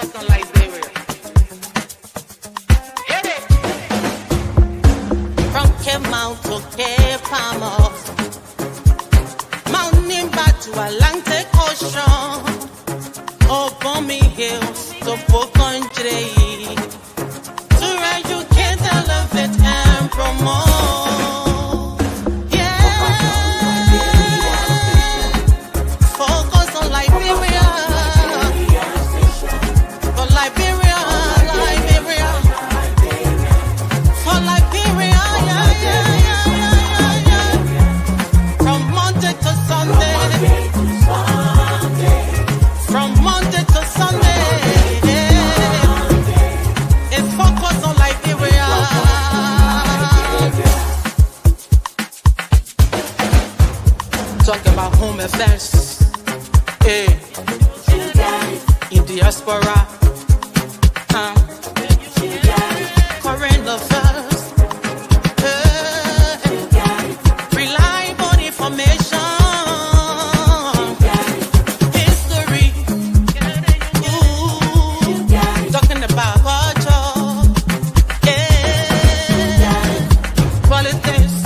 focus on Liberia. Hit it. From Cape Mount to Cape Palmas, mountain back to Atlantic Ocean, Obomi Hills to Bokonjre, to educate, elevate, and promote. Yeah, focus on Liberia. For Liberia, Liberia. For Liberia, yeah, yeah, yeah, yeah, yeah. From Monday to Sunday. From Monday to Sunday. It's focus on Liberia. Talk about home affairs. Hey. In Diaspora. Current affairs. Reliable information. History. Ooh. Talking about culture. Politics.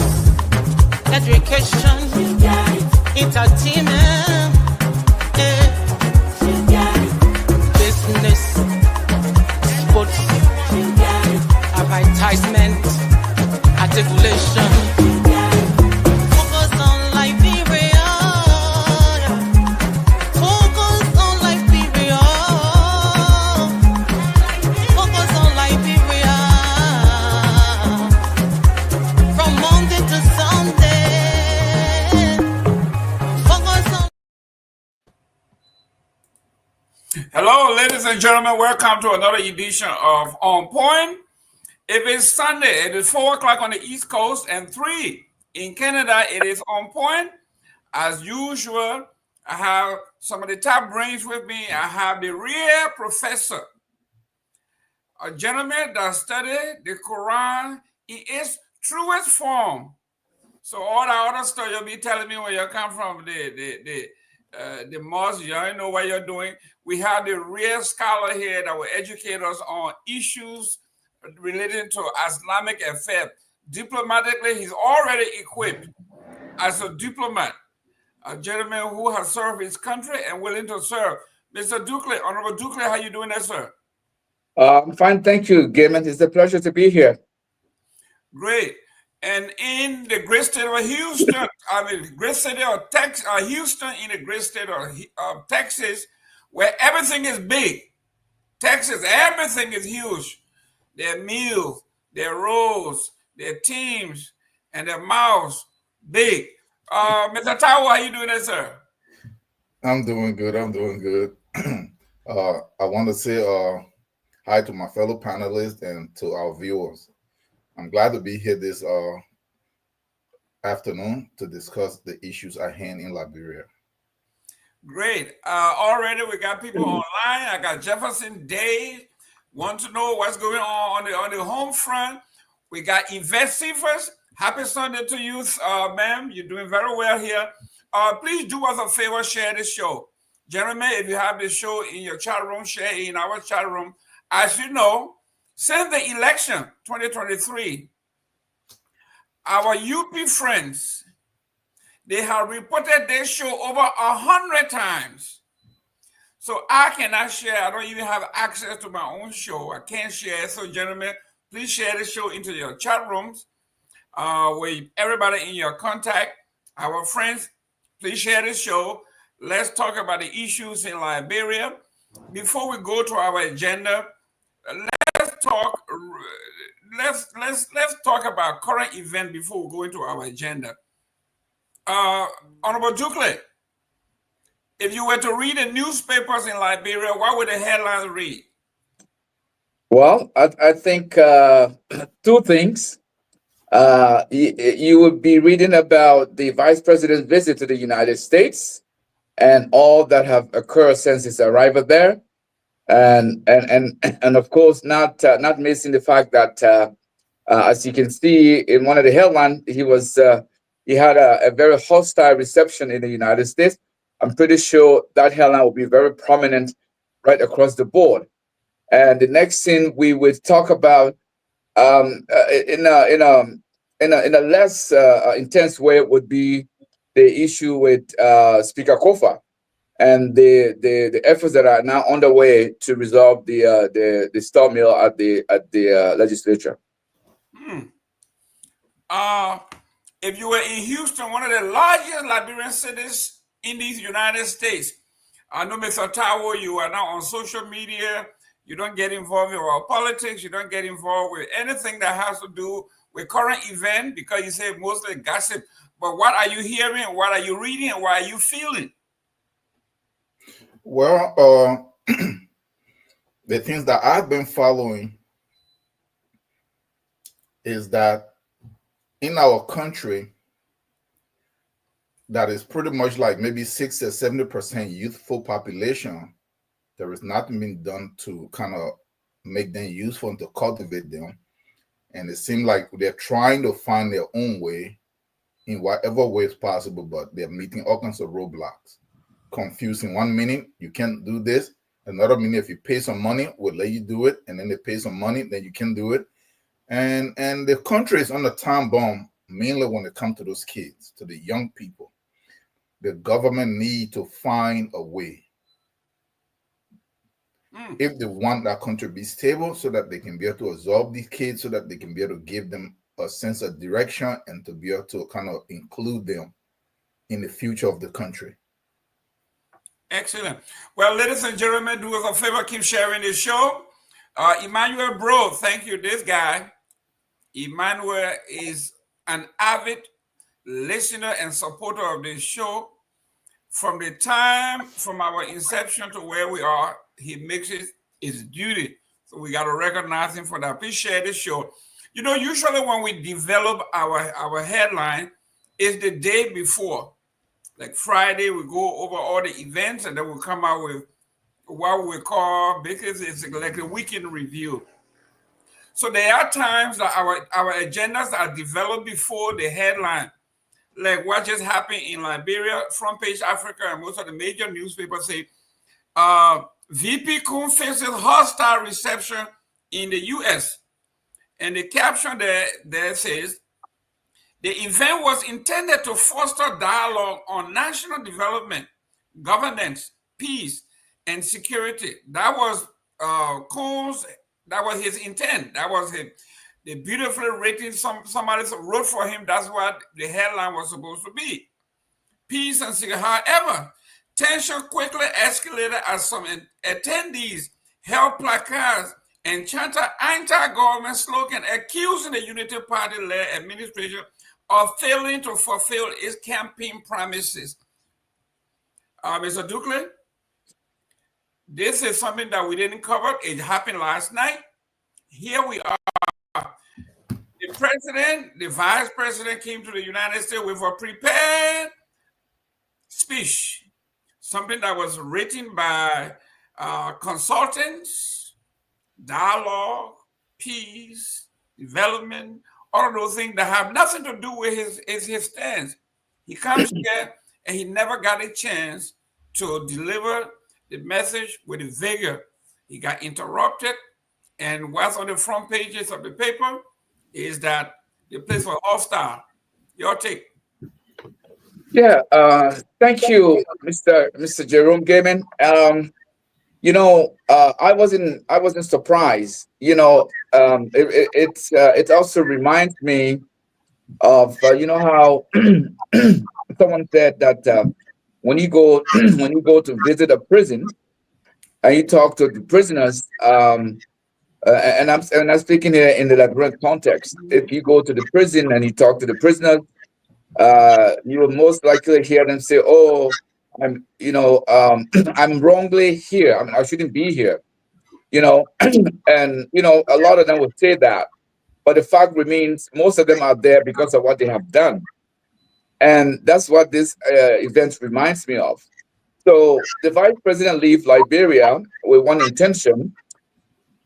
Education. Entertainment. Business. Sports. Advertisement. Articulation. Focus on Liberia. Focus on Liberia. Focus on Liberia. From Monday to Sunday. Focus on. Hello, ladies and gentlemen. Welcome to another edition of On Point. If it's Sunday, it is 4 o'clock on the East Coast and 3 in Canada. It is On Point. As usual, I have some of the top brains with me. I have the real professor, a gentleman that studied the Quran in its truest form. So all the other stuff you'll be telling me where you come from, the mosque, you don't know what you're doing. We have the real scholar here that will educate us on issues relating to Islamic affairs. Diplomatically, he's already equipped as a diplomat, a gentleman who has served his country and willing to serve. Mr. Dukley, Honorable Dukley, how you doing there, sir? I'm fine, thank you, Gaiman. It's a pleasure to be here. Great. And in the great state of Houston, great city of Texas, Houston in the great state of Texas, where everything is big. Texas, everything is huge. Their meals, their roads, their teams, and their mouths, big. Mr. Tawo, how you doing there, sir? I'm doing good. I want to say hi to my fellow panelists and to our viewers. I'm glad to be here this afternoon to discuss the issues at hand in Liberia. Great. Already we got people online. I got Jefferson Day. Want to know what's going on the home front. We got Yvette Cephas. Happy Sunday to you, ma'am. You're doing very well here. Please do us a favor, share this show. Gentlemen, if you have this show in your chat room, share in our chat room. As you know, since the election 2023, our UP friends, they have reported this show over 100 times. So I cannot share. I don't even have access to my own show. I can't share. So gentlemen, please share the show into your chat rooms with everybody in your contact. Our friends, please share the show. Let's talk about the issues in Liberia. Before we go to our agenda, let's talk about current event before we go into our agenda. Honorable Dukley, if you were to read the newspapers in Liberia, what would the headlines read? Well, I think two things. You would be reading about the vice president's visit to the United States and all that have occurred since his arrival there, and of course not missing the fact that as you can see in one of the headlines, he had a very hostile reception in the United States. I'm pretty sure that headline will be very prominent right across the board. And the next thing we would talk about in a less intense way would be the issue with Speaker Kofa and the efforts that are now underway to resolve the sawmill at the legislature. If you were in Houston, one of the largest Liberian cities in the United States, I know, Mr. Tawo, you are now on social media. You don't get involved in our politics. You don't get involved with anything that has to do with current event because you say mostly gossip. But what are you hearing? What are you reading? And what are you feeling? Well, the things that I've been following is that in our country, that is pretty much like maybe 60 or 70% youthful population, there is nothing being done to kind of make them useful and to cultivate them. And it seems like they're trying to find their own way in whatever way is possible, but they're meeting all kinds of roadblocks. Confusing. 1 minute, you can't do this. Another minute, if you pay some money, we'll let you do it. And then they pay some money, then you can do it. And the country is on a time bomb, mainly when it comes to those kids, to the young people. The government need to find a way if they want that country to be stable so that they can be able to absorb these kids, so that they can be able to give them a sense of direction and to be able to kind of include them in the future of the country. Excellent. Well, ladies and gentlemen, do us a favor, keep sharing this show. Emmanuel Bro, thank you. This guy, Emmanuel, is an avid listener and supporter of this show. From the time, from our inception to where we are, he makes it his duty. So we got to recognize him for that. Please share this show. You know, usually when we develop our headline, it's the day before. Like Friday, we go over all the events and then we'll come out with what we call, because it's like a weekend review. So there are times that our agendas are developed before the headline. Like what just happened in Liberia, Front Page Africa, and most of the major newspapers say, VP Kun faces hostile reception in the US. And the caption there says, the event was intended to foster dialogue on national development, governance, peace, and security. That was Kun's, that was his intent. That was him. The beautifully written, somebody wrote for him, that's what the headline was supposed to be. Peace and security. However, tension quickly escalated as some attendees held placards and chanted anti-government slogan accusing the Unity Party-led administration of failing to fulfill its campaign promises. Mr. Dukley, this is something that we didn't cover. It happened last night. Here we are. The president, the vice president came to the United States with a prepared speech, something that was written by consultants, dialogue, peace, development, all of those things that have nothing to do with his stance. He comes here and he never got a chance to deliver the message with vigor. He got interrupted, and what's on the front pages of the paper is that the place was hostile. Your take. Yeah, thank you, Mr. Jerome Gaiman. You know, I wasn't surprised. You know, it also reminds me of you know how someone said that when you go to visit a prison and you talk to the prisoners, and I'm speaking here in the Liberian context. If you go to the prison and you talk to the prisoners, you will most likely hear them say, "Oh, I'm I'm wrongly here. I shouldn't be here." You know, and you know, a lot of them would say that, but the fact remains, most of them are there because of what they have done, and that's what this event reminds me of. So the vice president leaves Liberia with one intention,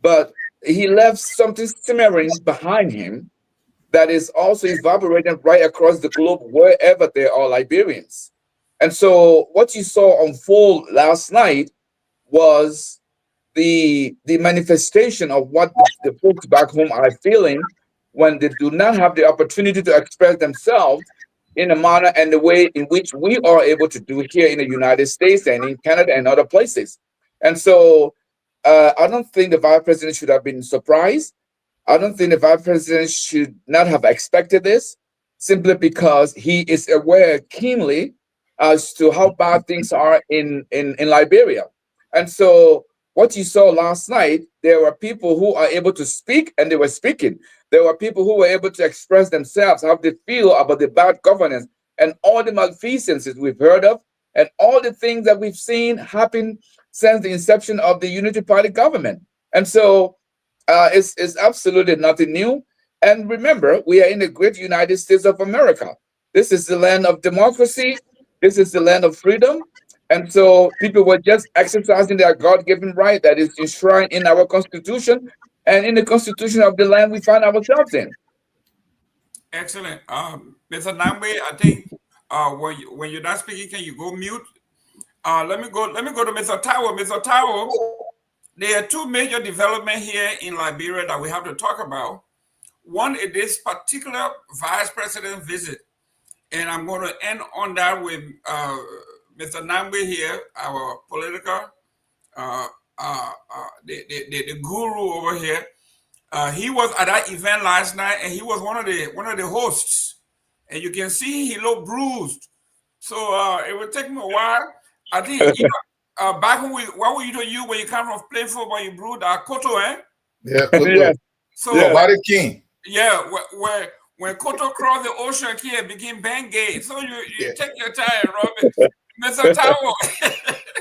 but he left something simmering behind him that is also evaporating right across the globe wherever there are Liberians. And so what you saw unfold last night was the manifestation of what the folks back home are feeling when they do not have the opportunity to express themselves in a manner and the way in which we are able to do here in the United States and in Canada and other places. And so I don't think the vice president should have been surprised. I don't think the vice president should not have expected this, simply because he is aware keenly as to how bad things are in Liberia. And so what you saw last night, there were people who are able to speak, and they were speaking. There were people who were able to express themselves, how they feel about the bad governance and all the malfeasances we've heard of, and all the things that we've seen happen since the inception of the Unity Party government. And so it's absolutely nothing new. And remember, we are in the great United States of America. This is the land of democracy. This is the land of freedom. And so people were just exercising their God-given right that is enshrined in our Constitution and in the Constitution of the land we find ourselves in. Excellent. Mr. Nambe, I think when you're not speaking, can you go mute? Let me go to Mr. Tawo. Mr. Tawo, there are two major developments here in Liberia that we have to talk about. One is this particular vice president visit, and I'm going to end on that with Mr. Nambe here, our political, the guru over here. He was at that event last night, and he was one of the hosts. And you can see he looked bruised. So it will take me a while. I think back when what were you to you when you come from playing football? You brewed Koto, eh? Yeah, Koto. Yes. So Body King. yeah, when Koto crossed the ocean here, it became Bengay. So you take your time, Robert. Mr. Tawo.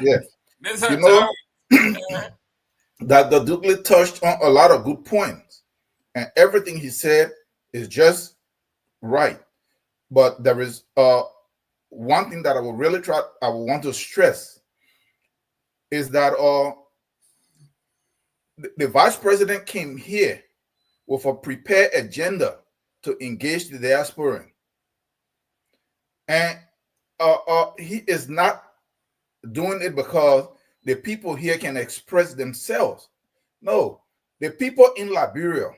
Yeah. Mr. You know, Tawo. that the Douglas touched on a lot of good points, and everything he said is just right. But there is one thing that I would want to stress is that the vice president came here with a prepared agenda to engage the diaspora, and he is not doing it because the people here can express themselves. No, the people in Liberia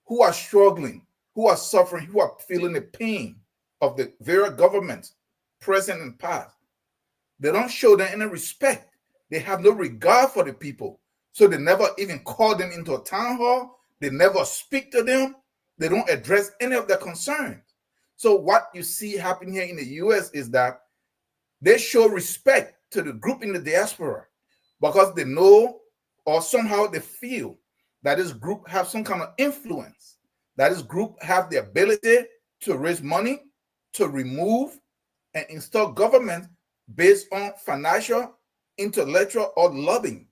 who are struggling, who are suffering, who are feeling the pain of the various governments, present and past, they don't show them any respect. They have no regard for the people. So they never even call them into a town hall. They never speak to them. They don't address any of their concerns. So what you see happening here in the US is that they show respect to the group in the diaspora because they know, or somehow they feel, that this group have some kind of influence, that this group have the ability to raise money, to remove and install government based on financial, intellectual, or lobbying.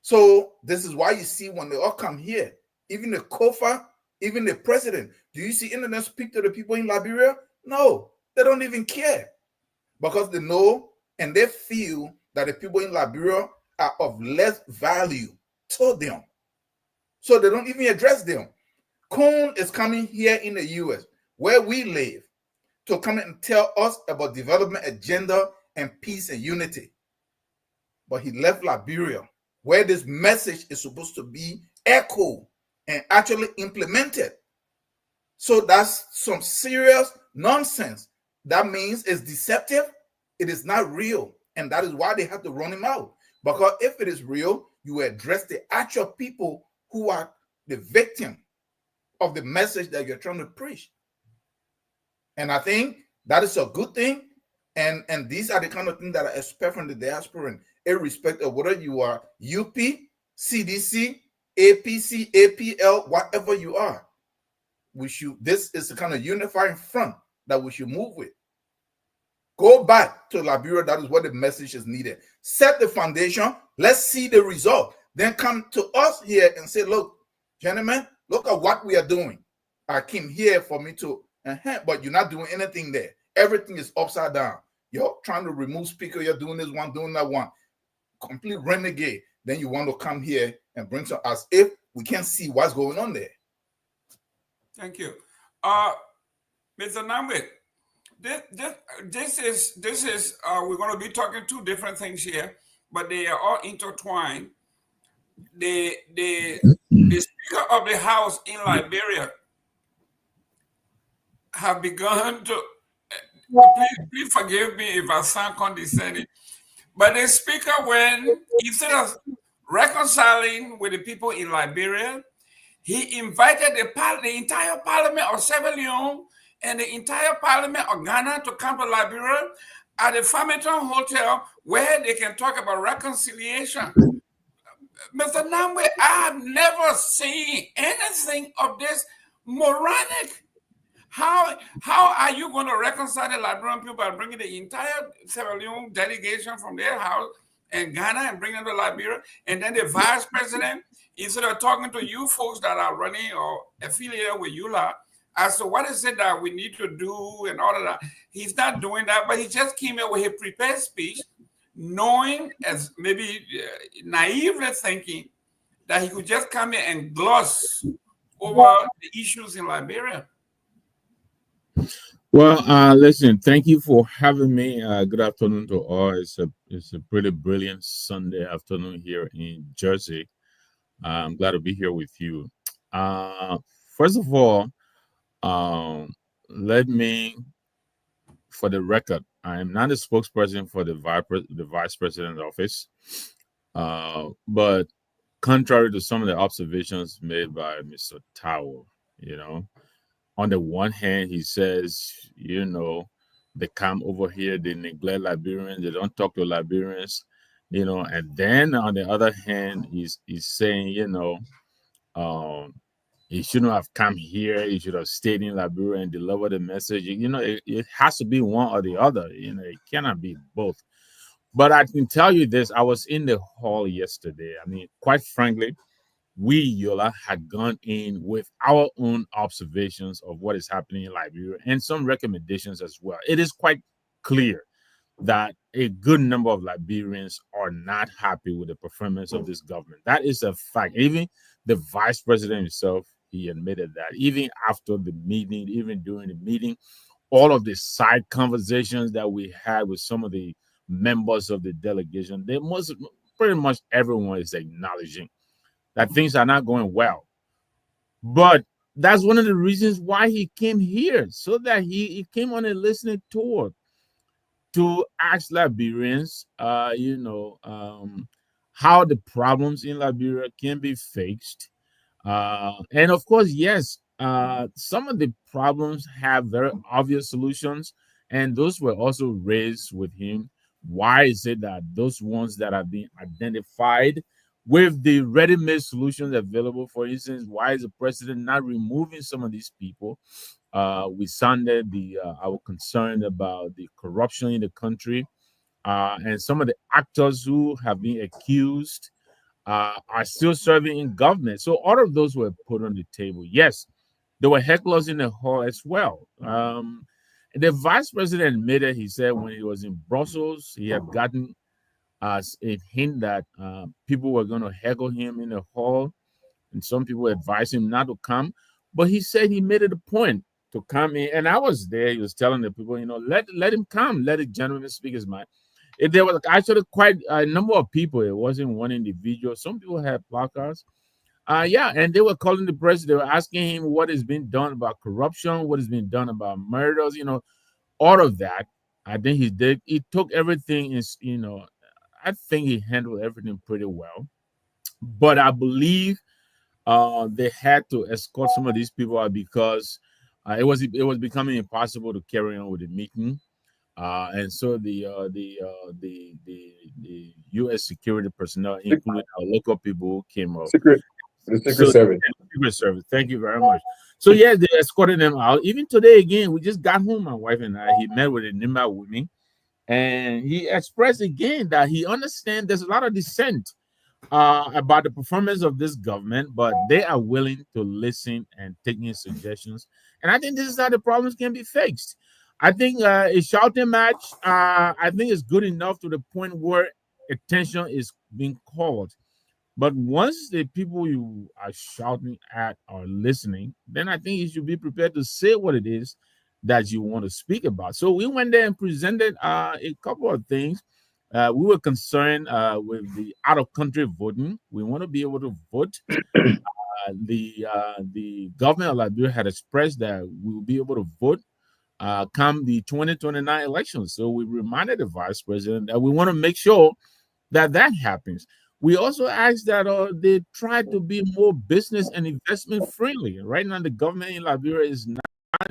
So this is why you see when they all come here, even the COFA, even the president, do you see any of them speak to the people in Liberia? No, they don't even care, because they know and they feel that the people in Liberia are of less value to them. So they don't even address them. Kuhn is coming here in the US, where we live, to come and tell us about development agenda and peace and unity. But he left Liberia, where this message is supposed to be echoed and actually implemented. So that's some serious nonsense. That means it's deceptive. It is not real. And that is why they have to run him out. Because if it is real, you address the actual people who are the victim of the message that you're trying to preach. And I think that is a good thing. And these are the kind of things that I expect from the diaspora, irrespective of whether you are UP, CDC, APC, APL, whatever you are. This is the kind of unifying front that we should move with. Go back to Liberia. That is where the message is needed. Set the foundation. Let's see the result. Then come to us here and say, look, gentlemen, look at what we are doing. I came here for me to, but you're not doing anything there. Everything is upside down. You're trying to remove speaker. You're doing this one, doing that one. Complete renegade. Then you want to come here and bring some, as if we can't see what's going on there. Thank you. Mr. Nambe, this is we're going to be talking two different things here, but they are all intertwined. the Speaker of the House in Liberia have begun to. Please forgive me if I sound condescending, but the Speaker, when instead of reconciling with the people in Liberia, he invited the entire Parliament of Sierra Leone and the entire Parliament of Ghana to come to Liberia at the Farmington Hotel where they can talk about reconciliation. Mr. Namwe, I have never seen anything of this moronic. How are you going to reconcile the Liberian people by bringing the entire Sierra Leone delegation from their house and Ghana and bring them to Liberia? And then the vice president, instead of talking to you folks that are running or affiliated with ULA as to what is it that we need to do and all of that, he's not doing that, but he just came in with a prepared speech, knowing, as maybe naively thinking, that he could just come in and gloss over the issues in Liberia. Well, listen, thank you for having me. Good afternoon to all. It's a pretty brilliant Sunday afternoon here in Jersey. I'm glad to be here with you. First of all, let me, for the record, I am not a spokesperson for the vice president's office. But contrary to some of the observations made by Mr. Tower, on the one hand, he says, they come over here, they neglect Liberians, they don't talk to Liberians, and then on the other hand, he's saying, he shouldn't have come here, he should have stayed in Liberia and delivered the message. It has to be one or the other, it cannot be both. But I can tell you this, I was in the hall yesterday. I mean, quite frankly, we, Yola, had gone in with our own observations of what is happening in Liberia and some recommendations as well. It is quite clear that a good number of Liberians are not happy with the performance of this government. That is a fact. Even the vice president himself, he admitted that. Even after the meeting, even during the meeting, all of the side conversations that we had with some of the members of the delegation, pretty much everyone is acknowledging that things are not going well. But that's one of the reasons why he came here, so that he came on a listening tour to ask Liberians, how the problems in Liberia can be fixed. And of course, yes, some of the problems have very obvious solutions, and those were also raised with him. Why is it that those ones that have been identified with the ready-made solutions available, for instance, why is the president not removing some of these people? We sounded our concern about the corruption in the country, and some of the actors who have been accused are still serving in government. So all of those were put on the table. Yes, there were hecklers in the hall as well. The vice president admitted, he said when he was in Brussels, he had gotten as a hint that people were going to heckle him in the hall, and some people advised him not to come. But he said he made it a point to come in, and I was there. He was telling the people, let him come, let the gentleman speak his mind. There was actually quite a number of people. It wasn't one individual. Some people had placards. And they were calling the president. They were asking him what has been done about corruption, what has been done about murders, all of that. I think he did. He took everything, I think he handled everything pretty well. But I believe they had to escort some of these people out because it was becoming impossible to carry on with the meeting. And so the U.S. security personnel, including our local people, who came up. Secret Service. Secret Service. Thank you very much. So yeah, they escorted them out. Even today, again, we just got home. My wife and I. He met with a Nimba with me, and he expressed again that he understands there's a lot of dissent about the performance of this government, but they are willing to listen and take in suggestions. And I think this is how the problems can be fixed. I think a shouting match, I think is good enough to the point where attention is being called. But once the people you are shouting at are listening, then I think you should be prepared to say what it is that you want to speak about. So we went there and presented a couple of things. We were concerned with the out-of-country voting. We want to be able to vote. The government of Liberia had expressed that we will be able to vote come the 2029 elections. So we reminded the vice president that we want to make sure that that happens. We also asked that they try to be more business and investment friendly. Right now, the government in Liberia is not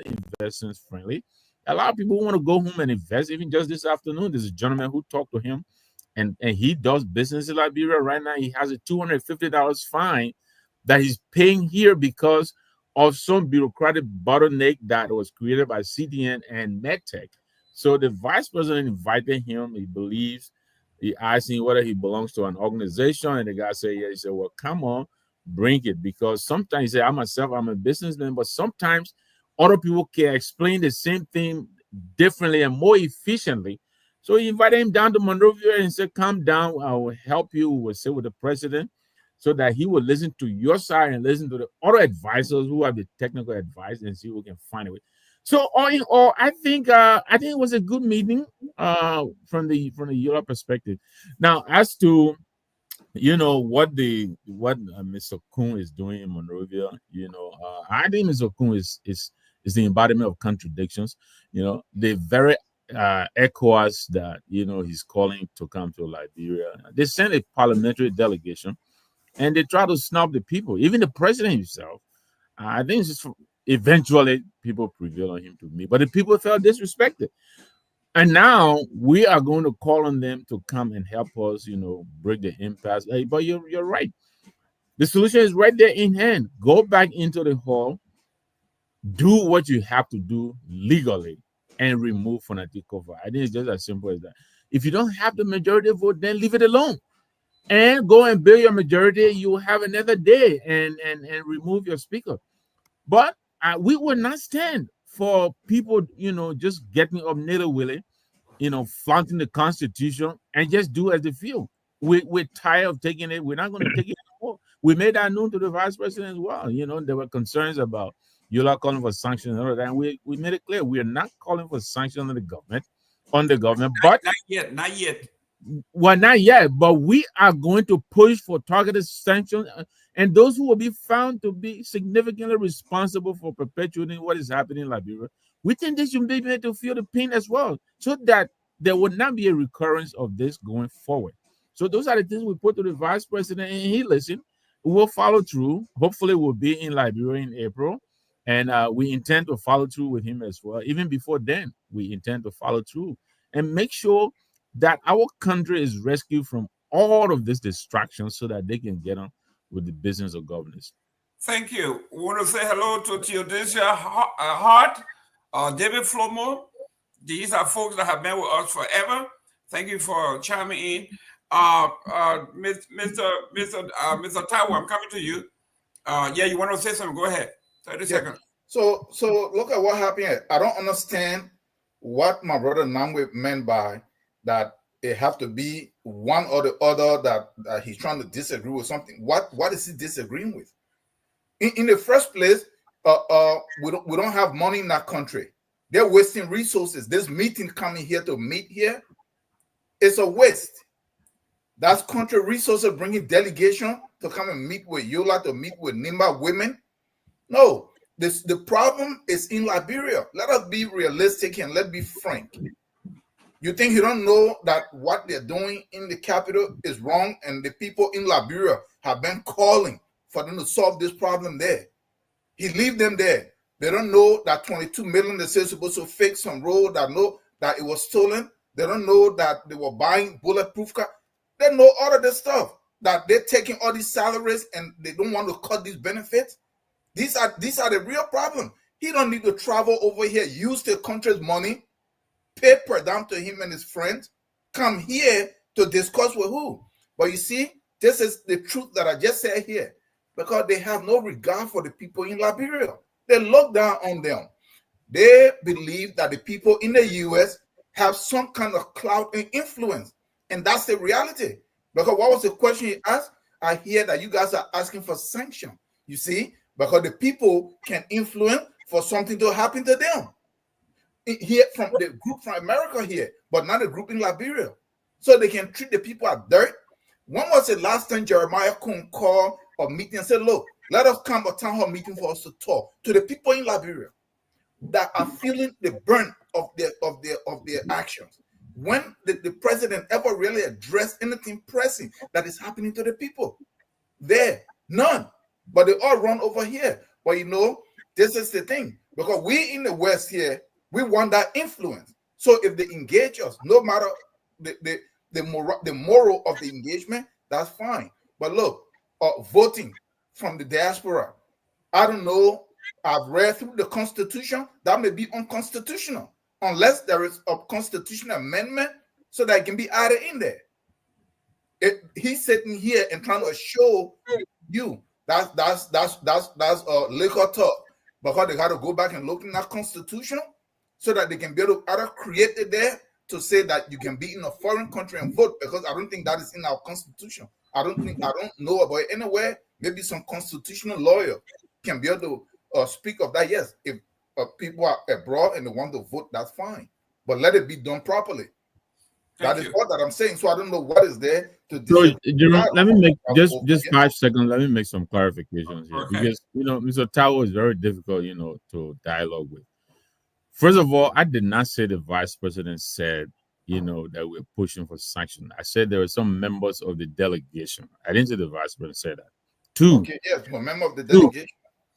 investment friendly. A lot of people want to go home and invest. Even just this afternoon, there's a gentleman who talked to him, and he does business in Liberia. Right now, he has a $250 fine that he's paying here because of some bureaucratic bottleneck that was created by CDN and MedTech. So the vice president invited him. He believes he asked him whether he belongs to an organization, and the guy said, "Yeah." He said, "Well, come on, bring it." Because sometimes he said, I'm a businessman, but sometimes other people can explain the same thing differently and more efficiently. So he invited him down to Monrovia and said, "Come down, I will help you. We will sit with the president so that he will listen to your side and listen to the other advisors who have the technical advice and see if we can find a way." So all in all, I think it was a good meeting from the Europe perspective. Now, as to what Mr. Kuhn is doing in Monrovia, I think Mr. Kuhn is the embodiment of contradictions. The very ECOWAS that he's calling to come to Liberia. They sent a parliamentary delegation, and they try to snub the people, even the president himself. I think it's just eventually people prevail on him to me, but the people felt disrespected. And now we are going to call on them to come and help us, break the impasse. Hey, but you're right. The solution is right there in hand. Go back into the hall, do what you have to do legally, and remove fanatic cover. I think it's just as simple as that. If you don't have the majority vote, then leave it alone. And go and build your majority. You will have another day and remove your speaker. But we will not stand for people, just getting up nilly-willy, flaunting the Constitution and just do as they feel. We're tired of taking it. We're not going to take it anymore. We made that known to the vice president as well. There were concerns about you're not calling for sanctions and all that. And we made it clear we are not calling for sanctions on the government, but not yet. Well, not yet, but we are going to push for targeted sanctions, and those who will be found to be significantly responsible for perpetuating what is happening in Liberia, we think they should be made to feel the pain as well, so that there would not be a recurrence of this going forward. So those are the things we put to the vice president, and he listened. We'll follow through. Hopefully, we'll be in Liberia in April, and we intend to follow through with him as well. Even before then, we intend to follow through and make sure that our country is rescued from all of this distraction so that they can get on with the business of governance. Thank you. We want to say hello to Judicial Hart, David Flomo. These are folks that have been with us forever. Thank you for chiming in. Mr. Taiwo, I'm coming to you. You want to say something? Go ahead. 30 seconds. So look at what happened here. I don't understand what my brother Namwe meant by that it have to be one or the other that he's trying to disagree with something. What is he disagreeing with? In the first place, we don't have money in that country. They're wasting resources. This meeting coming here to meet here, it's a waste. That's country resources bringing delegation to come and meet with Yola, to meet with Nimba women. No, the problem is in Liberia. Let us be realistic and let's be frank. You think you don't know that what they're doing in the capital is wrong, and the people in Liberia have been calling for them to solve this problem there. He leave them there. They don't know that 22 million they say supposed to fix some road, that know that it was stolen. They don't know that they were buying bulletproof cars. They know all of this stuff, that they're taking all these salaries and they don't want to cut these benefits. These are the real problem. He don't need to travel over here, use the country's money, pay per diem to him and his friends, come here to discuss with who. But you see, this is the truth that I just said here, because they have no regard for the people in Liberia. They look down on them. They believe that the people in the U.S. have some kind of clout and influence, and that's the reality. Because what was the question he asked? I hear that you guys are asking for sanction. You see, because the people can influence for something to happen to them. Here from the group from America here, but not a group in Liberia. so they can treat the people as dirt. When was the last time Jeremiah couldn't call a meeting and say, look, let us come a town hall meeting for us to talk to the people in Liberia that are feeling the burn of their actions? When did the president ever really address anything pressing that is happening to the people? There, none. But they all run over here. But this is the thing. Because we in the West here, we want that influence. So if they engage us, no matter the moral of the engagement, that's fine. But look, voting from the diaspora, I don't know. I've read through the Constitution. That may be unconstitutional unless there is a constitutional amendment so that it can be added in there. He's sitting here and trying to show you that's liquor talk, because they got to go back and look in that Constitution so that they can be able to either create it there to say that you can be in a foreign country and vote, because I don't think that is in our Constitution. I don't know about it anywhere. Maybe some constitutional lawyer can be able to speak of that. Yes, if people are abroad and they want to vote, that's fine, but let it be done properly. That is all that I'm saying. So I don't know what is there to do. So, Jerome, let me make just 5 seconds. Let me make some clarifications here, because Mr. Tao is very difficult, to dialogue with. First of all, I did not say the vice president said, that we're pushing for sanction. I said there were some members of the delegation. I didn't say the vice president said that. Two. Okay, yes, a member of the delegation.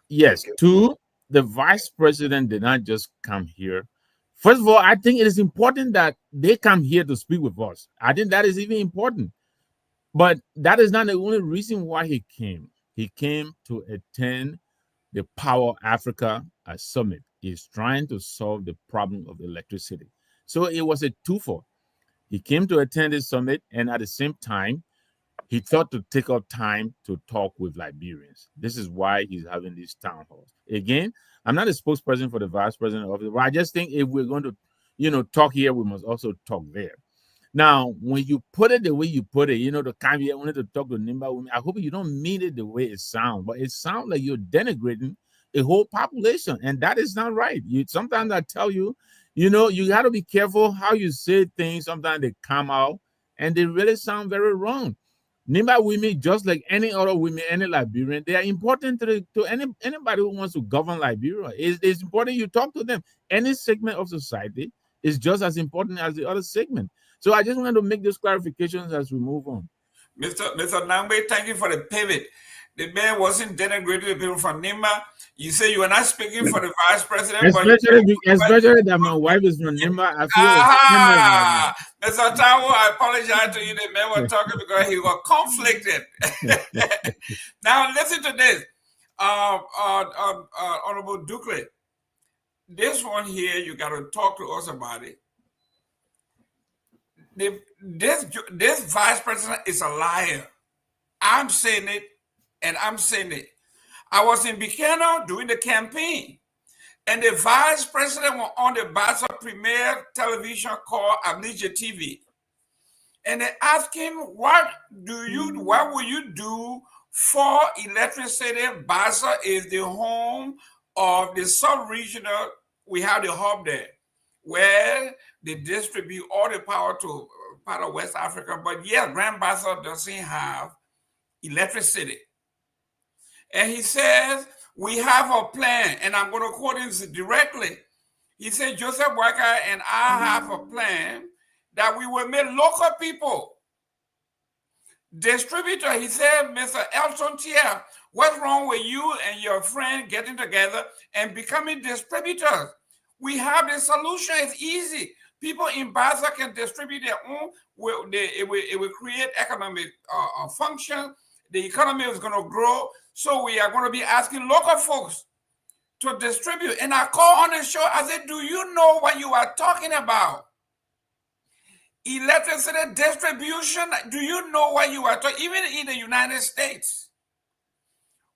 Yes. Okay. Two, the vice president did not just come here. First of all, I think it is important that they come here to speak with us. I think that is even important. But that is not the only reason why he came. He came to attend the Power Africa Summit. He's trying to solve the problem of electricity. So it was a twofold. He came to attend this summit, and at the same time, he thought to take up time to talk with Liberians. This is why he's having these town halls. Again, I'm not a spokesperson for the vice president of it, but I just think if we're going to, talk here, we must also talk there. Now, when you put it the way you put it, to come here only to talk to Nimba, I hope you don't mean it the way it sounds, but it sounds like you're denigrating a whole population, and that is not right. Sometimes I tell you, you got to be careful how you say things. Sometimes they come out and they really sound very wrong. Nimba women, just like any other women, any Liberian, they are important to anybody who wants to govern Liberia. It's important you talk to them. Any segment of society is just as important as the other segment. So I just want to make those clarifications as we move on. Mr. Nangbe, thank you for the pivot. The man wasn't denigrating the people from Nimba. You say you were not speaking for the vice president, especially that my wife is from Nimba. I feel Mr. Tawo, I apologize to you. The man was talking because he was conflicted. Now listen to this, Honorable Dukley. This one here, you got to talk to us about it. This vice president is a liar. I'm saying it, and I'm saying it. I was in Buchanan doing the campaign, and the vice president was on the Bassa premier television called Amnesia TV. And they asked him, what will you do for electricity? Bassa is the home of the sub-regional. We have the hub there where they distribute all the power to part of West Africa. But yeah, Grand Bassa doesn't have electricity. And he says, we have a plan, and I'm going to quote him directly. He said, Joseph Boakai and I have a plan that we will make local people distributor. He said, Mr. Elton Thier, what's wrong with you and your friend getting together and becoming distributors? We have the solution. It's easy. People in Bassa can distribute their own. It will create economic function. The economy is going to grow. So we are going to be asking local folks to distribute. And I call on the show. I said, do you know what you are talking about? Electricity distribution. Do you know what you are talking? Even in the United States,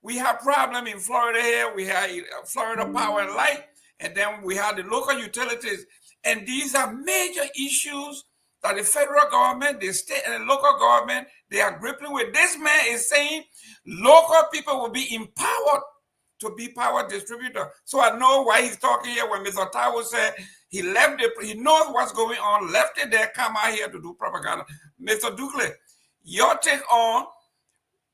we have problem in Florida here. We have Florida Power and Light. And then we have the local utilities. And these are major issues that the federal government, the state and the local government, they are grappling with. This man is saying local people will be empowered to be power distributor. So I know why he's talking here when Mr. Taiwo said he left it, he knows what's going on, left it there, come out here to do propaganda. Mr. Dukley, your take on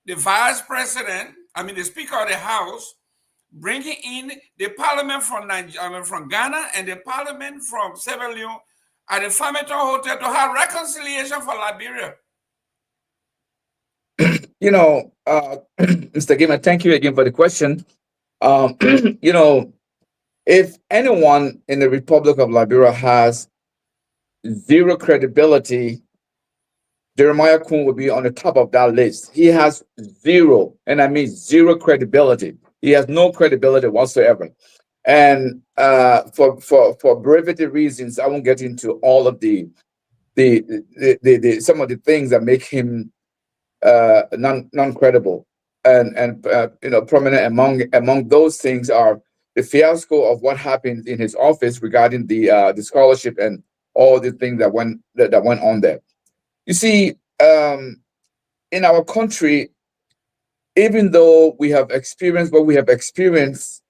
the vice president, the Speaker of the House, bringing in the parliament from from Ghana and the parliament from Sierra Leone at the Farmington Hotel to have reconciliation for Liberia. Mr. Gamer, thank you again for the question. If anyone in the Republic of Liberia has zero credibility, Jeremiah Kun will be on the top of that list. He has zero, and I mean zero credibility. He has no credibility whatsoever. And for brevity reasons, I won't get into all of the some of the things that make him non-credible. And prominent among those things are the fiasco of what happened in his office regarding the scholarship and all the things that went on there. You see, in our country, even though we have experienced what we have experienced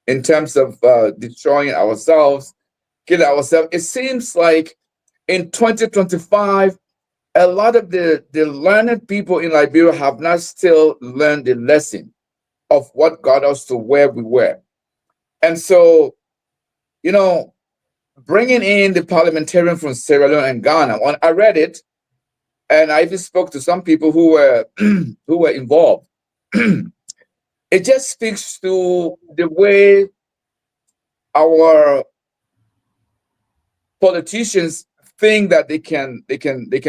in terms of destroying ourselves, killing ourselves, it seems like in 2025, a lot of the learned people in Liberia have not still learned the lesson of what got us to where we were. And so, bringing in the parliamentarian from Sierra Leone and Ghana, when I read it, and I even spoke to some people who were who were involved. It just speaks to the way our politicians think that they can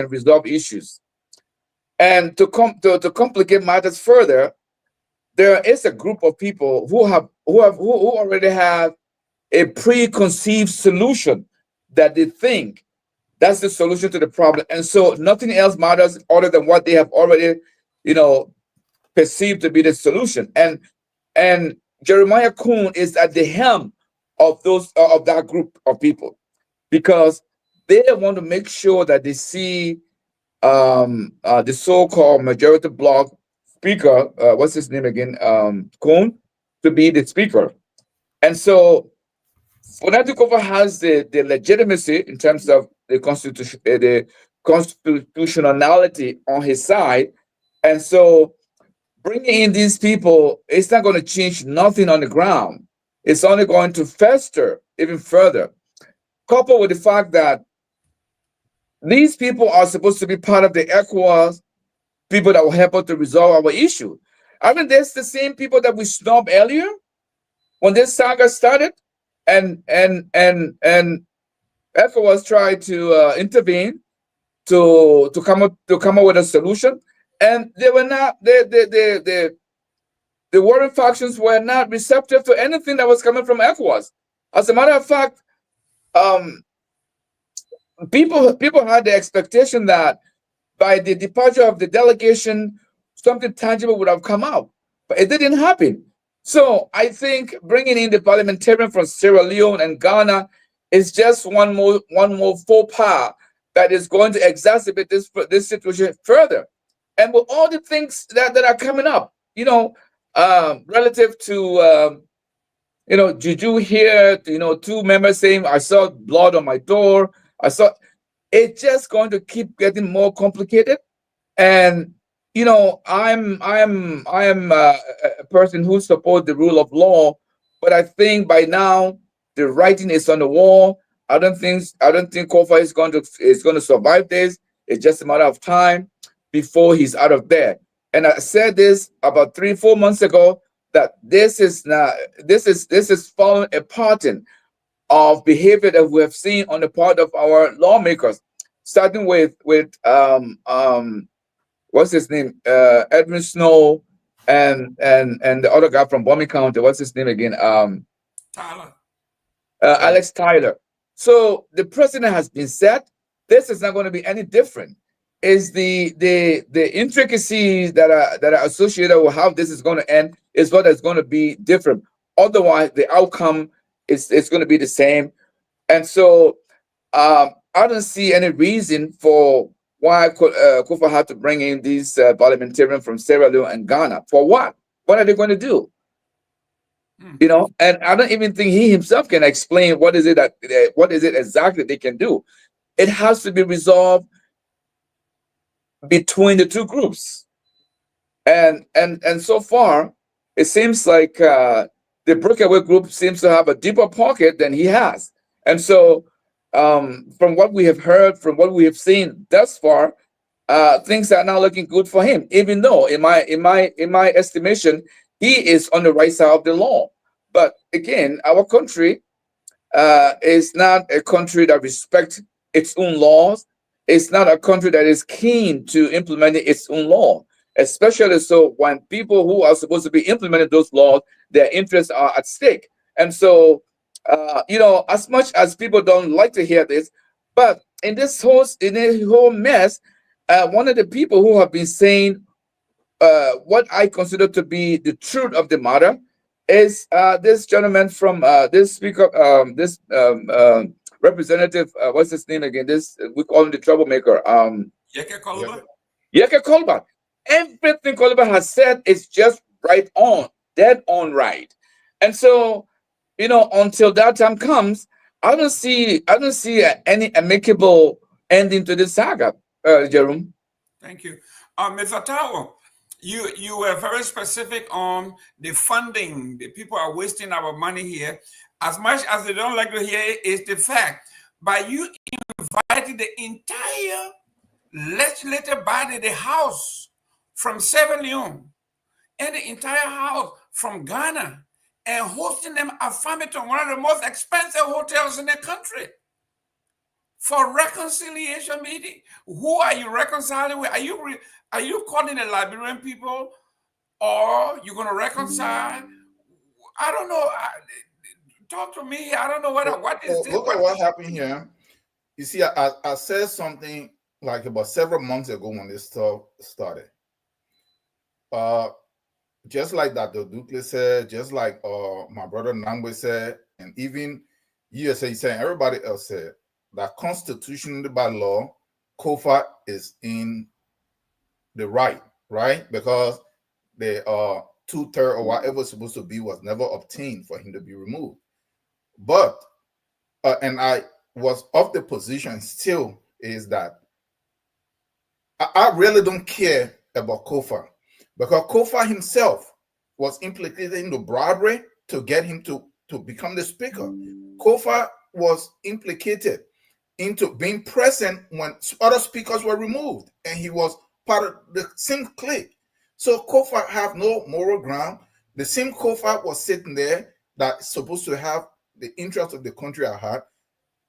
resolve issues. And to complicate matters further, there is a group of people who already have a preconceived solution that they think that's the solution to the problem. And so nothing else matters other than what they have already, perceived to be the solution. And Jeremiah Kun is at the helm of that group of people, because they want to make sure that they see the so-called majority bloc speaker, what's his name again, Kun, to be the speaker. And so Fonatikofa has the legitimacy in terms of the constitutionality on his side. And so bringing in these people, it's not going to change nothing on the ground. It's only going to fester even further. Coupled with the fact that these people are supposed to be part of the ECOWAS, people that will help us to resolve our issue. I mean, there's the same people that we snubbed earlier when this saga started, and ECOWAS tried to intervene to come up with a solution, and they were not. The warring factions were not receptive to anything that was coming from ECOWAS. As a matter of fact, people had the expectation that by the departure of the delegation, something tangible would have come out, but it didn't happen. So I think bringing in the parliamentarian from Sierra Leone and Ghana is just one more faux pas that is going to exacerbate this situation further. And with all the things that are coming up, relative to Juju here, two members saying I saw blood on my door. It's just going to keep getting more complicated. And I am a person who supports the rule of law, but I think by now the writing is on the wall. I don't think Kofa is going to survive this. It's just a matter of time before he's out of there. And I said this about 3-4 months ago, that this is following a pattern of behavior that we have seen on the part of our lawmakers, starting with what's his name, Edwin Snow, and the other guy from Bombing County. What's his name again? Tyler. Alex Tyler. So the president has been set. This is not going to be any different. Is the intricacies that are associated with how this is going to end is what is going to be different. Otherwise, the outcome is going to be the same. And so I don't see any reason for why Kufa had to bring in these parliamentarians from Sierra Leone and Ghana. For what? What are they going to do? You know, and I don't even think he himself can explain what is it that what is it exactly they can do. It has to be resolved between the two groups, and so far, it seems like the breakaway group seems to have a deeper pocket than he has, and so from what we have heard, from what we have seen thus far, things are not looking good for him. Even though, in my estimation, he is on the right side of the law. But again, our country is not a country that respects its own laws. It's not a country that is keen to implementing its own law, especially so when people who are supposed to be implementing those laws, their interests are at stake. And so, as much as people don't like to hear this, but in this whole mess, one of the people who have been saying what I consider to be the truth of the matter is this gentleman from this speaker, this representative. What's his name again? This we call him the troublemaker. Yeke Koluba? Yeke Kolba. Everything Kolba has said is just right on, dead on right. And so, until that time comes, I don't see any amicable ending to this saga, Jerome. Thank you. Mr. Tao, you were very specific on the funding. The people are wasting our money here. As much as they don't like to hear it, is the fact. By you inviting the entire legislative body, the House from Sierra Leone, and the entire House from Ghana, and hosting them at Farmington, one of the most expensive hotels in the country, for reconciliation meeting. Who are you reconciling with? Are you calling the Liberian people, or you going to reconcile? I don't know. Talk to me. I don't know what is this. Look at what happened here. You see, I said something like about several months ago when this stuff started. Just like Dr. Dukley said, just like my brother Nangwe said, and even USA said, everybody else said, that constitutionally by law, Kofa is in the right? Because the 2/3 or whatever it's supposed to be was never obtained for him to be removed. But, and I was of the position still, is that I really don't care about Kofa, because Kofa himself was implicated in the bribery to get him to become the speaker. Kofa was implicated into being present when other speakers were removed, and he was part of the same clique. So Kofa have no moral ground. The same Kofa was sitting there that's supposed to have the interest of the country at heart.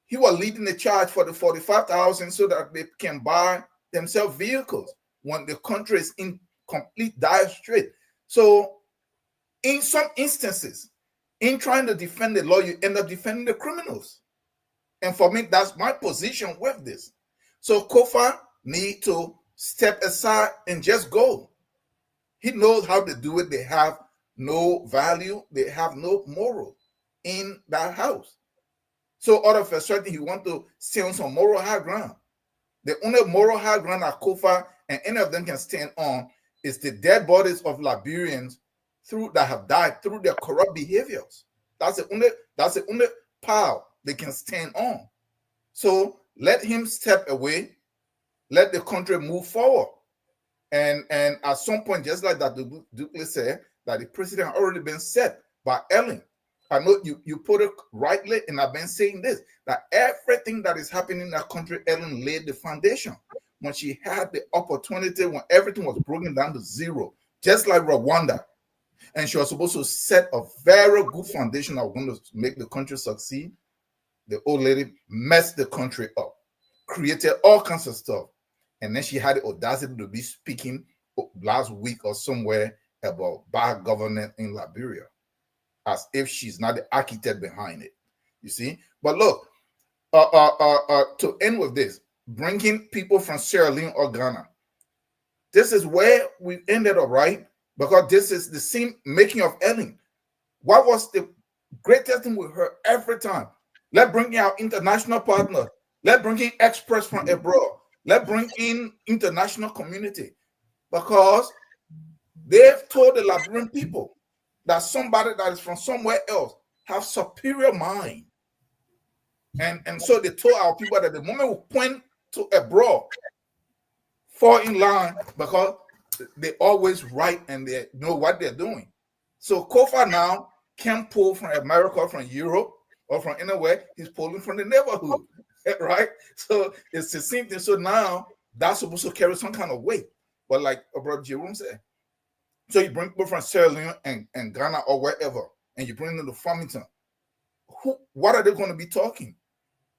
He was leading the charge for the 45,000 so that they can buy themselves vehicles when the country is in complete dire strait. So in some instances, in trying to defend the law, you end up defending the criminals. And for me, that's my position with this. So Kofa need to step aside and just go. He knows how to do it. They have no value. They have no moral in that house. So all of a sudden, he want to stay on some moral high ground. The only moral high ground that Kofa and any of them can stand on is the dead bodies of Liberians that have died through their corrupt behaviors. That's the only power they can stand on. So let him step away. Let the country move forward. And at some point, just like that Dukley said, that the precedent already been set by Ellen. I know you put it rightly, and I've been saying this, that everything that is happening in that country, Ellen laid the foundation. When she had the opportunity, when everything was broken down to zero, just like Rwanda, and she was supposed to set a very good foundation that was going to make the country succeed, the old lady messed the country up, created all kinds of stuff. And then she had the audacity to be speaking last week or somewhere about bad governance in Liberia, as if she's not the architect behind it. You see? But look, to end with this, bringing people from Sierra Leone or Ghana, this is where we ended up, right? Because this is the same making of Ellen. What was the greatest thing we heard every time? Let's bring in our international partners. Let's bring in experts from abroad. Let's bring in international community, because they've told the Liberian people that somebody that is from somewhere else have superior mind. And so they told our people that the moment we point to abroad, fall in line because they always right and they know what they're doing. So Kofa now can't pull from America, from Europe, or from anywhere. He's pulling from the neighborhood, right? So it's the same thing. So now that's supposed to carry some kind of weight. But like Brother Jerome said, so you bring people from Sierra Leone and Ghana or wherever, and you bring them to Farmington. What are they going to be talking?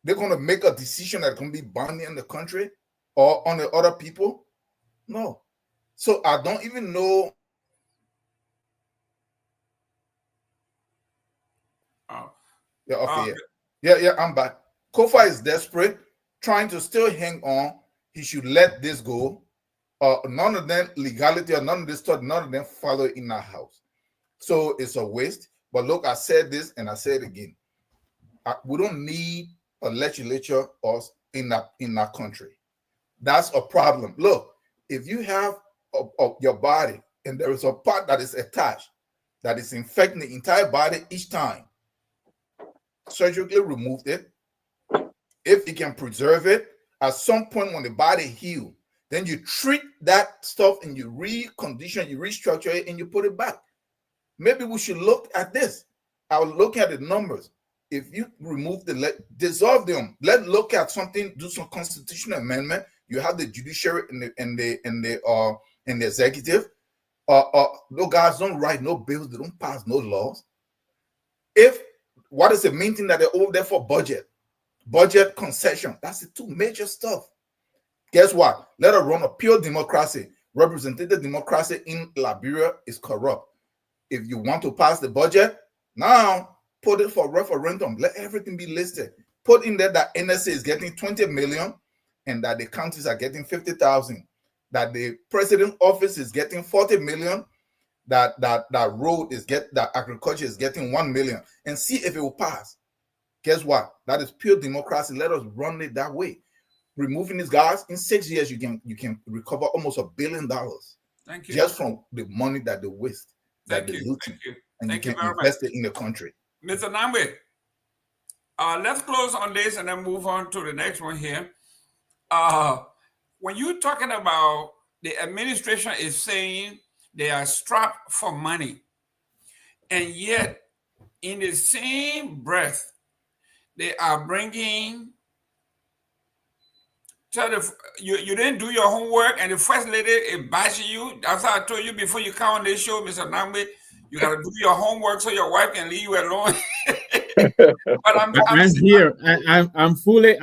They're going to make a decision that's going to be binding in the country or on the other people? No. So I don't even know. Yeah, okay, yeah, I'm back. Kofa is desperate, trying to still hang on. He should let this go. None of them legality or none of this stuff, none of them follow in our house. So it's a waste. But look, I said this and I say it again. We don't need a legislature in our country. That's a problem. Look, if you have your body and there is a part that is attached that is infecting the entire body each time, surgically remove it. If you can preserve it, at some point when the body heals, then you treat that stuff and you recondition, you restructure it, and you put it back. Maybe we should look at this. I was looking at the numbers. If you remove dissolve them, let's look at something, do some constitutional amendment. You have the judiciary and the executive. No guys don't write no bills, they don't pass no laws. What is the main thing that they're over there for? Budget concession. That's the two major stuff. Guess what? Let us run a pure democracy. Representative democracy in Liberia is corrupt. If you want to pass the budget, now put it for referendum. Let everything be listed. Put in there that NSA is getting 20 million and that the counties are getting 50,000. That the president's office is getting 40 million. That road is that agriculture is getting 1 million, and see if it will pass. Guess what? That is pure democracy. Let us run it that way. Removing these guys in 6 years, you can recover almost $1 billion. Thank you. Just from the money that they waste, that they looting, and you can invest it in the country. Mr. Nambe, let's close on this and then move on to the next one here. When you're talking about the administration is saying they are strapped for money, and yet in the same breath, they are bringing, you didn't do your homework and the first lady is bashing you. That's how I told you before you come on this show, Mr. Nambe, you got to do your homework so your wife can leave you alone. But I'm here. I'm fully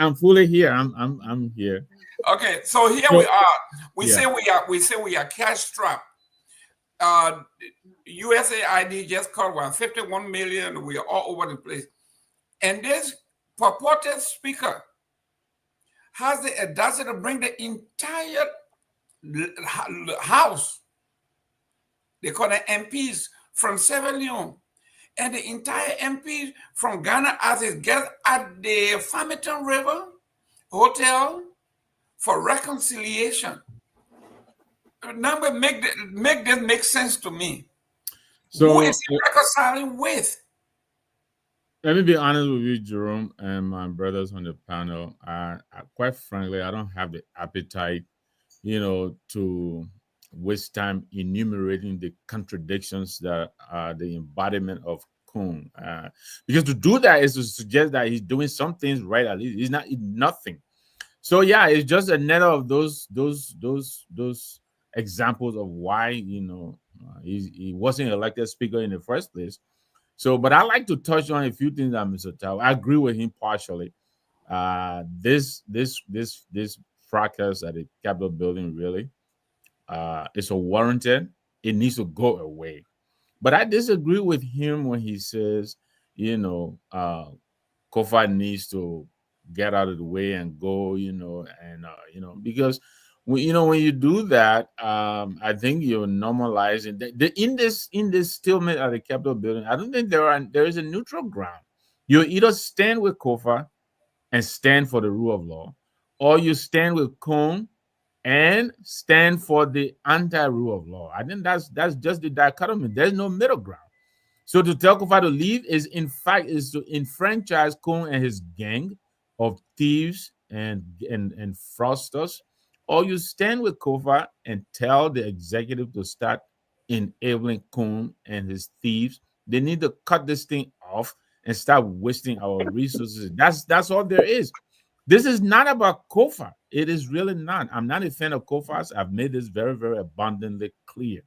here. I'm here. Okay, so here we are. We say we are cash strapped. USAID just caught about 51 million. We are all over the place. And this purported speaker has the audacity to bring the entire house, they call them MPs from Sierra Leone, and the entire MPs from Ghana as it gets at the Farmington River Hotel for reconciliation. Number make this make sense to me. So who is he reconciling with? Let me be honest with you, Jerome, and my brothers on the panel. Quite frankly, I don't have the appetite, to waste time enumerating the contradictions that are the embodiment of Kun. Because to do that is to suggest that he's doing some things right. At least he's not nothing. So yeah, it's just a net of those examples of why he wasn't elected speaker in the first place. So, but I like to touch on a few things that Mr. Tao. I agree with him partially. This fracas at the Capitol building really is warranted. It needs to go away. But I disagree with him when he says, Kofa needs to get out of the way and go, because when you do that, I think you're normalizing in this stalemate at the Capitol building. I don't think there is a neutral ground. You either stand with Kofa and stand for the rule of law, or you stand with Kun and stand for the anti-rule of law. I think that's just the dichotomy. There's no middle ground. So to tell Kofa to leave is in fact is to enfranchise Kun and his gang of thieves and fraudsters, or you stand with Kofa and tell the executive to start enabling Kun and his thieves. They need to cut this thing off and start wasting our resources. That's all there is. This is not about Kofa. It is really not. I'm not a fan of Kofa's. I've made this very, very abundantly clear.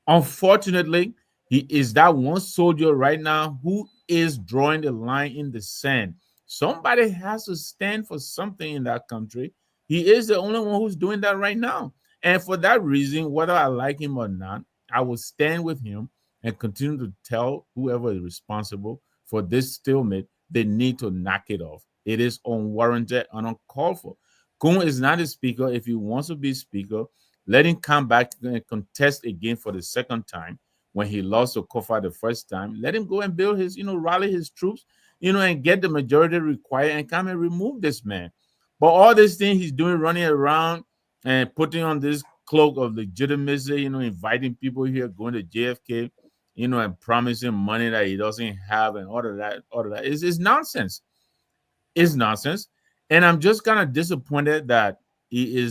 Unfortunately, he is that one soldier right now who is drawing the line in the sand. Somebody has to stand for something in that country. He is the only one who's doing that right now. And for that reason, whether I like him or not, I will stand with him and continue to tell whoever is responsible for this stalemate they need to knock it off. It is unwarranted and uncalled for. Kun is not a speaker. If he wants to be speaker, let him come back and contest again for the second time when he lost to Kofa the first time. Let him go and build his, rally his troops, and get the majority required and come and remove this man. But all this thing he's doing, running around and putting on this cloak of legitimacy, inviting people here, going to JFK, and promising money that he doesn't have and all of that is nonsense. It's nonsense. And I'm just kind of disappointed that he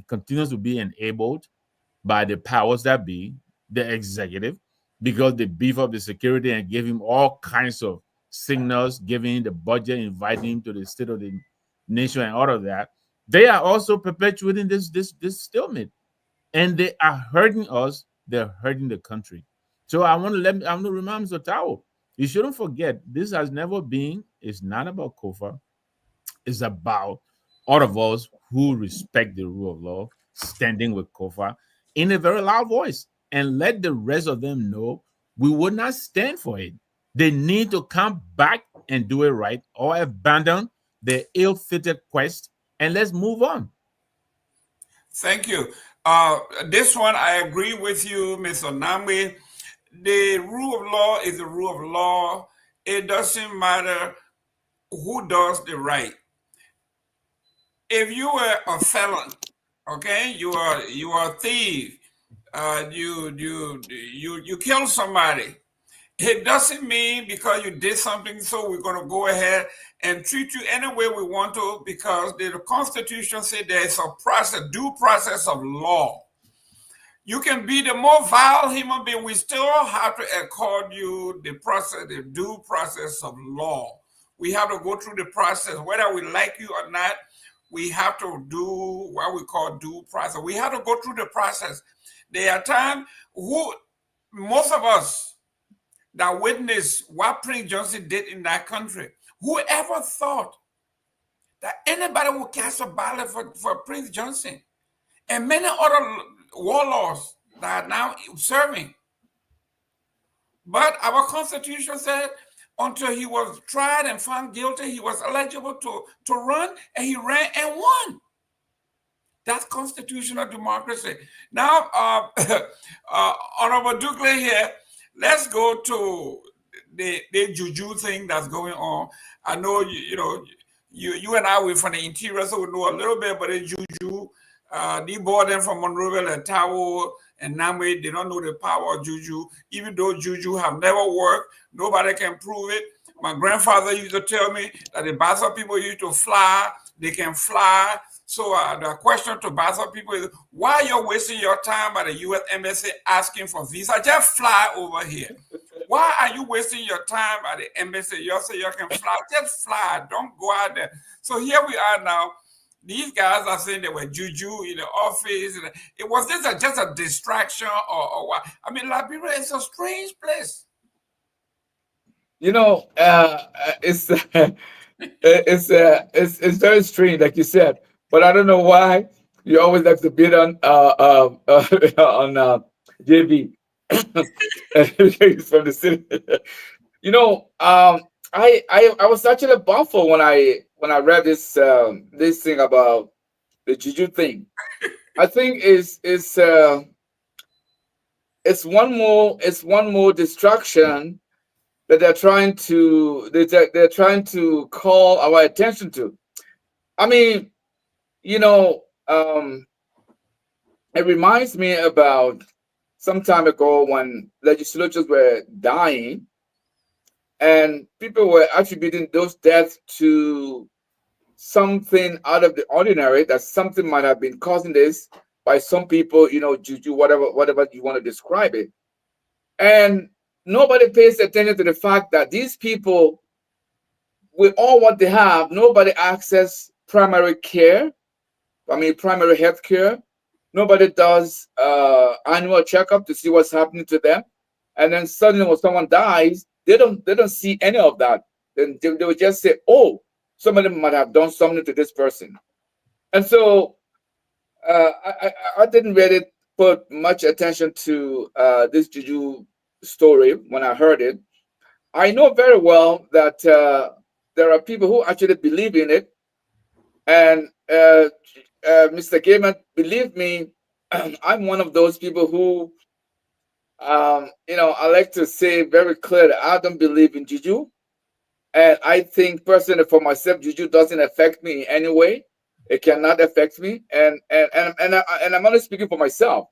continues to be enabled by the powers that be, the executive, because they beef up the security and give him all kinds of signals, giving him the budget, inviting him to the state of the nation and all of that. They are also perpetuating this stalemate, and they are hurting us. They're hurting the country. So I want to remind Mr. Tao, you shouldn't forget this has never been. It's not about Kofa. It's about all of us who respect the rule of law, standing with Kofa in a very loud voice, and let the rest of them know we would not stand for it. They need to come back and do it right, or abandon their ill-fitted quest, and let's move on. Thank you. This one, I agree with you, Mr. Namwe. The rule of law is the rule of law. It doesn't matter who does the right. If you were a felon, okay, you are a thief, you kill somebody. It doesn't mean because you did something, so we're going to go ahead and treat you any way we want to, because the Constitution says there's a process, due process of law. You can be the more vile human being, we still have to accord you the process, the due process of law. We have to go through the process, whether we like you or not. We have to do what we call due process. We have to go through the process. There are times most of us that witnessed what Prince Johnson did in that country, whoever thought that anybody would cast a ballot for Prince Johnson and many other warlords that are now serving? But our Constitution said until he was tried and found guilty, he was eligible to run, and he ran and won. That's constitutional democracy. Now, Honorable Dukley here, let's go to the juju thing that's going on. I know you and I were from the interior, so we know a little bit about the juju. The boy them from Monrovia and Tao and Namwe, they don't know the power of juju. Even though juju have never worked, nobody can prove it. My grandfather used to tell me that the Bassa people used to fly, they can fly. So the question to Bassa people is, why you're wasting your time at the U.S. Embassy asking for visa? Just fly over here. Why are you wasting your time at the embassy? You say you can fly. Just fly. Don't go out there. So here we are now. These guys are saying they were juju in the office. It was this just a distraction or what? I mean, Liberia is a strange place. It's it's very strange, like you said. But I don't know why you always like to bid on JB. He's from the city. I was actually baffled when I read this thing about the juju thing. I think it's one more distraction that they're trying to call our attention to. I mean, it reminds me about some time ago when legislatures were dying and people were attributing those deaths to something out of the ordinary, that something might have been causing this by some people, juju, whatever you want to describe it. And nobody pays attention to the fact that these people, with all what they have, nobody access primary care. I mean, primary health care. Nobody does annual checkup to see what's happening to them. And then suddenly when someone dies, they don't see any of that. Then they will just say, oh, somebody might have done something to this person. And so I didn't really put much attention to this juju story when I heard it. I know very well that there are people who actually believe in it. And Mr. Gaiman, believe me, I'm one of those people who, I like to say very clearly, I don't believe in juju. And I think personally for myself, juju doesn't affect me in any way. It cannot affect me. And I'm only speaking for myself.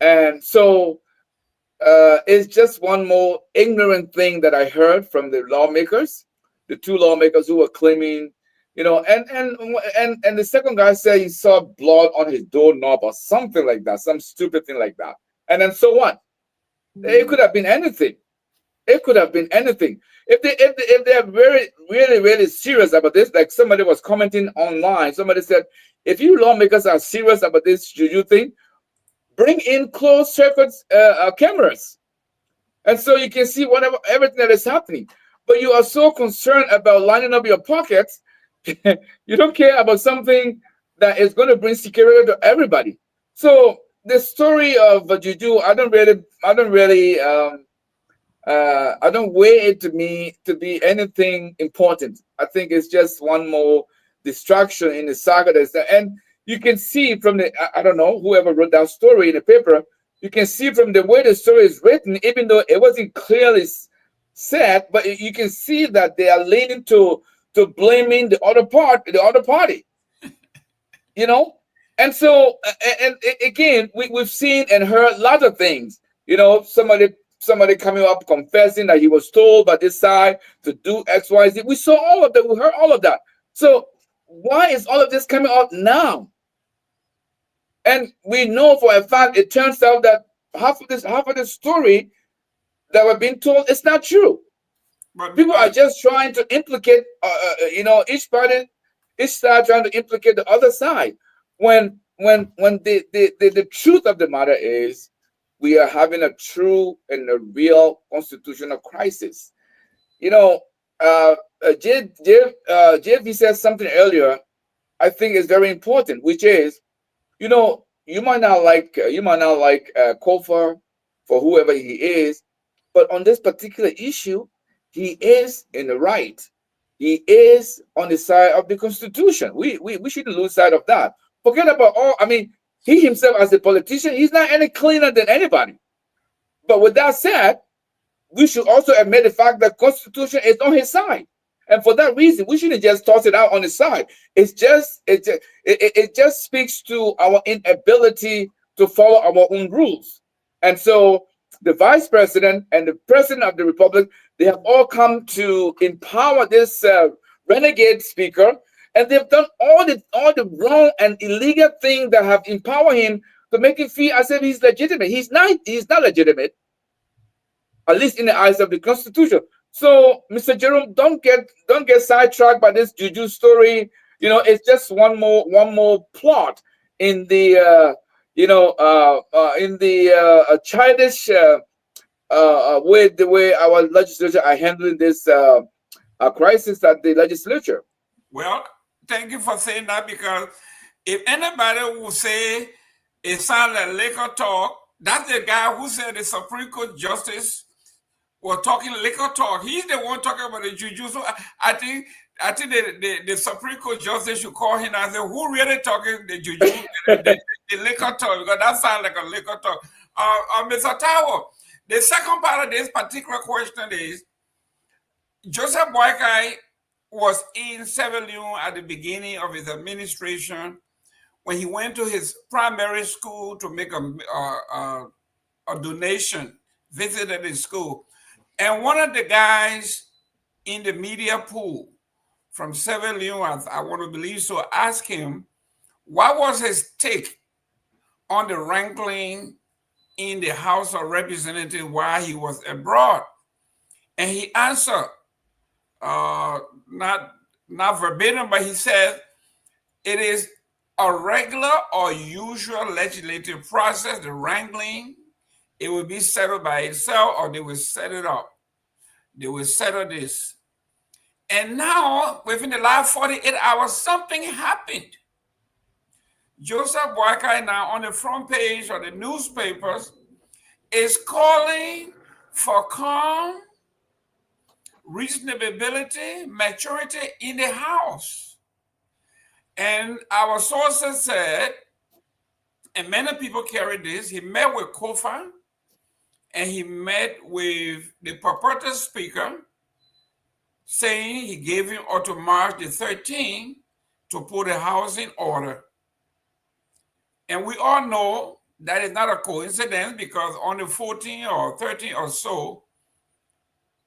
And so it's just one more ignorant thing that I heard from the lawmakers, the two lawmakers who were claiming, and the second guy said he saw blood on his doorknob or something like that, some stupid thing like that. And then so what? It could have been anything. It could have been anything. If they're very, really, really serious about this, like somebody was commenting online, somebody said, if you lawmakers are serious about this juju thing, bring in closed circuit cameras, and so you can see everything that is happening. But you are so concerned about lining up your pockets, you don't care about something that is going to bring security to everybody. So the story of juju, I don't weigh it to be anything important. I think it's just one more distraction in the saga. And you can see from I don't know, whoever wrote that story in the paper, you can see from the way the story is written, even though it wasn't clearly said, but you can see that they are leaning to blaming the other party, And so, and again, we've seen and heard lots of things, somebody coming up confessing that he was told by this side to do X, Y, Z. We saw all of that. We heard all of that. So why is all of this coming out now? And we know for a fact, it turns out that half of the story that we're being told is not true. But people are just trying to implicate, each side trying to implicate the other side. When the truth of the matter is, we are having a true and a real constitutional crisis. JV said something earlier, I think is very important, which is, you might not like Kofor for whoever he is, but on this particular issue, he is in the right. He is on the side of the Constitution. We shouldn't lose sight of that. Forget about all. I mean, he himself as a politician, he's not any cleaner than anybody. But with that said, we should also admit the fact that Constitution is on his side. And for that reason, we shouldn't just toss it out on his side. It just speaks to our inability to follow our own rules. And so the vice president and the president of the republic, they have all come to empower this renegade speaker, and they've done all the wrong and illegal things that have empowered him to make him feel as if he's legitimate. He's not legitimate, at least in the eyes of the Constitution. So, Mr. Jerome, don't get sidetracked by this juju story. It's just one more plot in the childish way, the way our legislature are handling this crisis at the legislature. Well, thank you for saying that, because if anybody will say it sounds like liquor talk, that's the guy who said the Supreme Court justice was talking liquor talk. He's the one talking about the juju. So I think the Supreme Court justice should call him and say, who really talking the juju, the liquor talk? Because that sounds like a liquor talk. Mr. Tower, the second part of this particular question is, Joseph Boakai was in Sierra Leone at the beginning of his administration when he went to his primary school to make a a donation, visited the school. And one of the guys in the media pool from Sierra Leone, I want to believe so, asked him, what was his take on the wrangling in the House of Representatives while he was abroad? And he answered, not verbatim, but he said, it is a regular or usual legislative process, the wrangling. It will be settled by itself, or they will set it up. They will settle this. And now, within the last 48 hours, something happened. Joseph Boakai, now on the front page of the newspapers, is calling for calm, reasonability, maturity in the House. And our sources said, and many people carried this, he met with Kofa, and he met with the purported speaker, saying he gave him until March the 13th to put the house in order. And we all know that is not a coincidence, because on the 14th or 13th or so,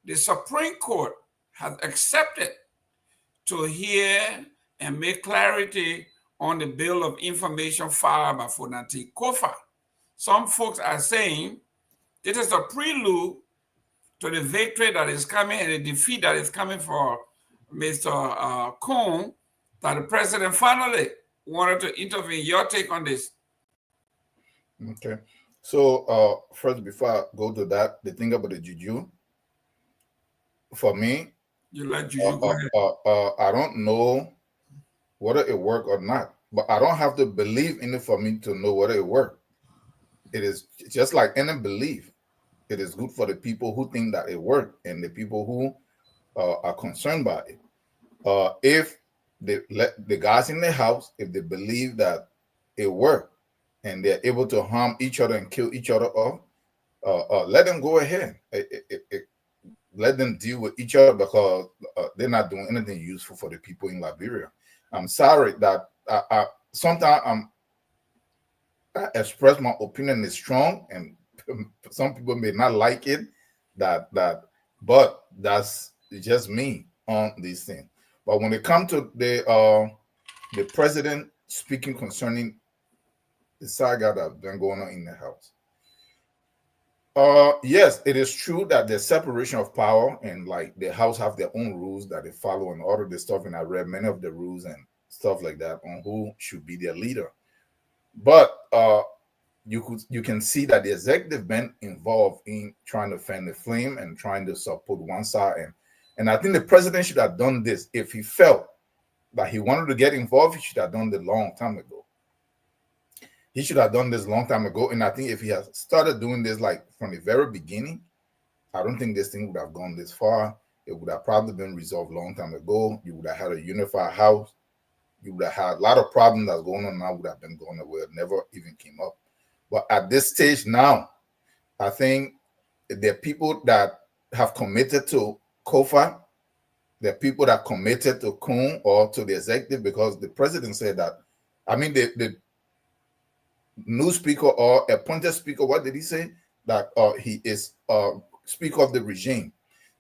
the Supreme Court has accepted to hear and make clarity on the bill of information filed by Fonati Kofa. Some folks are saying this is a prelude to the victory that is coming and the defeat that is coming for Mr. Cohn, that the president finally wanted to intervene. Your take on this? Okay. So first, before I go to that, the thing about the juju, for me, You let Juju go ahead. I don't know whether it worked or not, but I don't have to believe in it for me to know whether it worked. It is just like any belief. It is good for the people who think that it worked and the people who are concerned by it. If they let the guys in the house, if they believe that it worked and they're able to harm each other and kill each other off, let them go ahead. Let them deal with each other, because they're not doing anything useful for the people in Liberia. I'm sorry that sometimes I express my opinion is strong, and some people may not like it. But that's just me on these things. But when it comes to the president speaking concerning the saga that's been going on in the house, yes, it is true that there's separation of power, and like the house have their own rules that they follow and all of this stuff. And I read many of the rules and stuff like that on who should be their leader. But you can see that the executive been involved in trying to fan the flame and trying to support one side. And I think the president should have done this. If he felt that he wanted to get involved, he should have done it a long time ago. He should have done this a long time ago. And I think if he had started doing this like from the very beginning, I don't think this thing would have gone this far. It would have probably been resolved a long time ago. You would have had a unified house. You would have had a lot of problems that's going on now would have been going away. It never even came up. But at this stage now, I think there are people that have committed to Kofa. There are people that committed to Kun or to the executive, because the president said that. I mean, the new speaker or appointed speaker, what did he say? That he is speaker of the regime.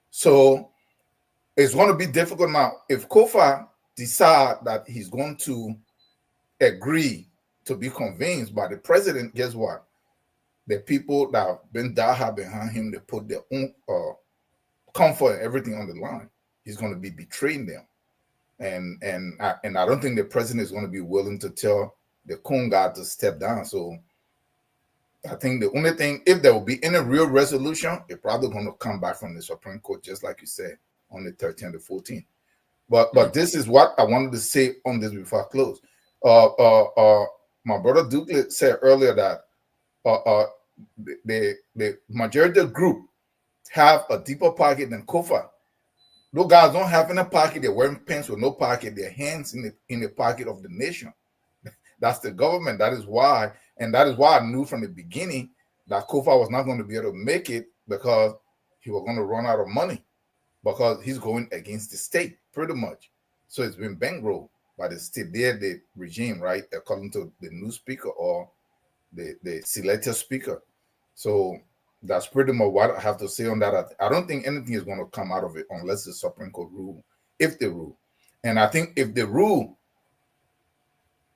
So it's going to be difficult now. If Kofa decide that he's going to agree to be convinced by the president, guess what? The people that have been diehard behind him, they put their own comfort and everything on the line. He's going to be betraying them. And I don't think the president is going to be willing to tell the Kun guy to step down. So I think the only thing, if there will be any real resolution, it's probably going to come back from the Supreme Court, just like you said, on the 13th to 14th. But this is what I wanted to say on this before I close. My brother Duke said earlier that the majority group have a deeper pocket than Kofa. Those guys don't have any pocket. They're wearing pants with no pocket. Their hands in the pocket of the nation. That's the government. That is why, and that is why I knew from the beginning that Kofa was not going to be able to make it, because he was going to run out of money, because he's going against the state pretty much. So it's been bankrolled by the state, the regime, right? According to the new speaker or the selected speaker. So that's pretty much what I have to say on that. I don't think anything is going to come out of it unless the Supreme Court rule, if they rule. And I think if they rule,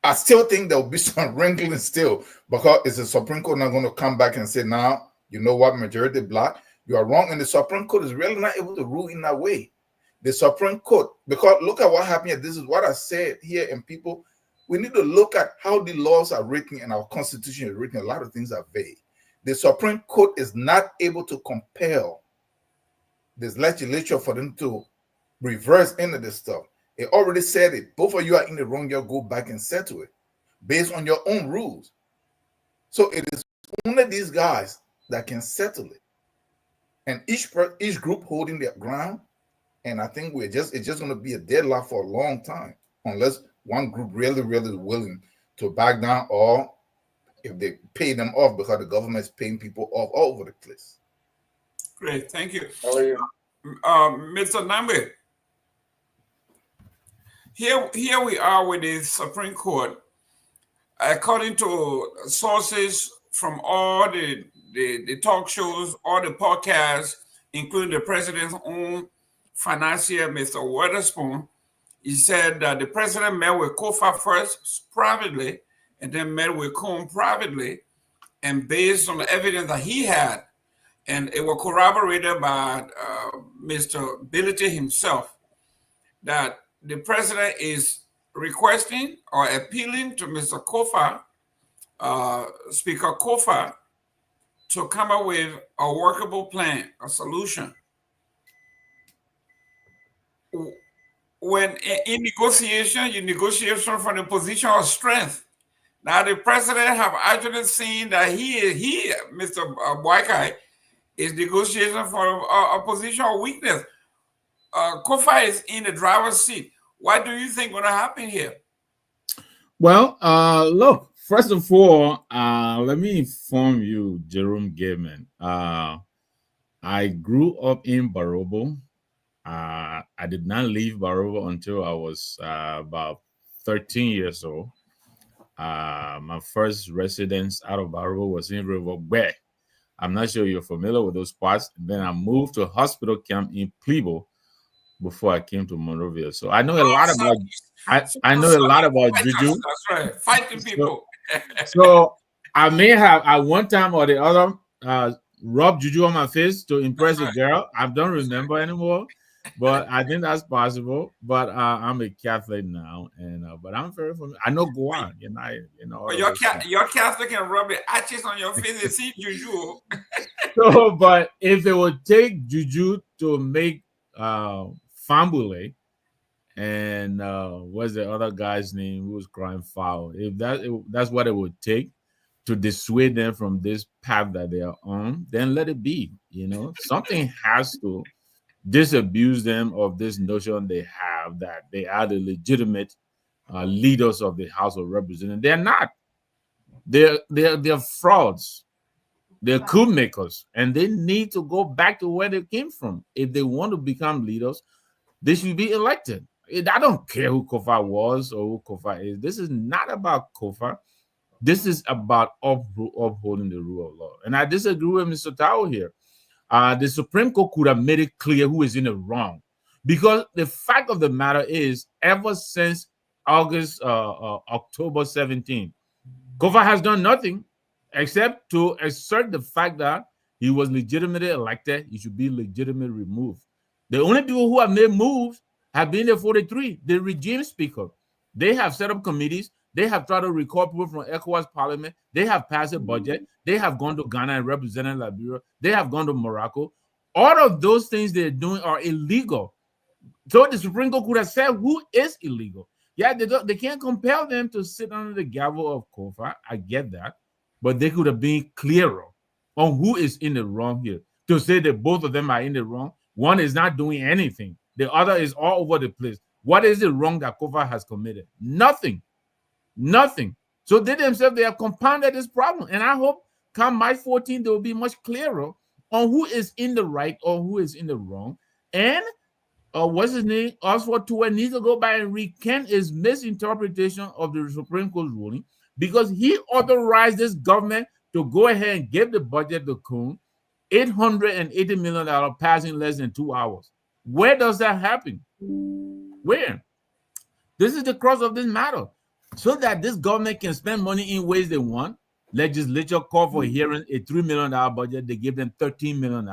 I still think there will be some wrinkling still, because is the Supreme Court not going to come back and say, now, you know what, majority black, you are wrong. And the Supreme Court is really not able to rule in that way. The Supreme Court, because look at what happened here. This is what I said here, and people, we need to look at how the laws are written and our Constitution is written. A lot of things are vague. The Supreme Court is not able to compel this legislature for them to reverse into this stuff. It already said it. Both of you are in the wrong. You'll go back and settle it based on your own rules. So it is only these guys that can settle it, and each group holding their ground. And I think it's just going to be a deadlock for a long time unless one group really is willing to back down, or if they pay them off, because the government is paying people off all over the place. Great, thank you. How are you? Mr. Nambe, here we are with the Supreme Court. According to sources from all the talk shows, all the podcasts, including the president's own financier, Mr. Witherspoon, he said that the president met with Kofa first privately, and then met with Cohn privately, and based on the evidence that he had, and it was corroborated by Mr. Billity himself, that the president is requesting or appealing to Mr. Kofa, Speaker Kofa, to come up with a workable plan, a solution. When in negotiation, you negotiate from the position of strength. Now the president have actually seen that he Mr. Boakai, is negotiating for a position of weakness. Kofa is in the driver's seat. What do you think going to happen here? Well, look, first of all, let me inform you, Jerome Gaiman. I grew up in Barobo. I did not leave Barobo until I was about 13 years old. My first residence out of Barobo was in River Bay. I'm not sure you're familiar with those parts. Then I moved to a hospital camp in Plebo before I came to Monrovia. So I know a lot about I know a lot about Juju. That's right, fighting people. So I may have at one time or the other rubbed Juju on my face to impress a girl. I don't remember anymore, but I think that's possible. But I'm a Catholic now, and but I'm very familiar. I know Guan, But your Catholic can rub the ashes on your face and see Juju. So, but if it would take Juju to make Fambule and what's the other guy's name who was crying foul? If that's what it would take to dissuade them from this path that they are on, then let it be. Something has to disabuse them of this notion they have that they are the legitimate leaders of the House of Representatives. They're not. They're frauds. They're coup makers, and they need to go back to where they came from. If they want to become leaders, they should be elected. I don't care who Kofa was or who Kofa is. This is not about Kofa. This is about upholding the rule of law. And I disagree with Mr. Tao here. The Supreme Court could have made it clear who is in the wrong. Because the fact of the matter is, ever since October 17, Kofa has done nothing except to assert the fact that he was legitimately elected. He should be legitimately removed. The only people who have made moves have been the 43, the regime speaker. They have set up committees. They have tried to recall people from ECOWAS Parliament. They have passed a budget. They have gone to Ghana and represented Liberia. They have gone to Morocco. All of those things they're doing are illegal. So the Supreme Court could have said who is illegal. Yeah, they can't compel them to sit under the gavel of Kofa. I get that. But they could have been clearer on who is in the wrong here. To say that both of them are in the wrong, one is not doing anything. The other is all over the place. What is the wrong that Kofa has committed? Nothing. So they themselves, they have compounded this problem. And I hope come March 14, they will be much clearer on who is in the right or who is in the wrong. And what's his name? Oswald Tuwe needs to go back and recant his misinterpretation of the Supreme Court ruling, because he authorized this government to go ahead and give the budget to Kuhn, $880 million passing less than 2 hours. Where does that happen? Where? This is the crux of this matter. So that this government can spend money in ways they want. Legislature call for hearing a $3 million budget. They give them $13 million.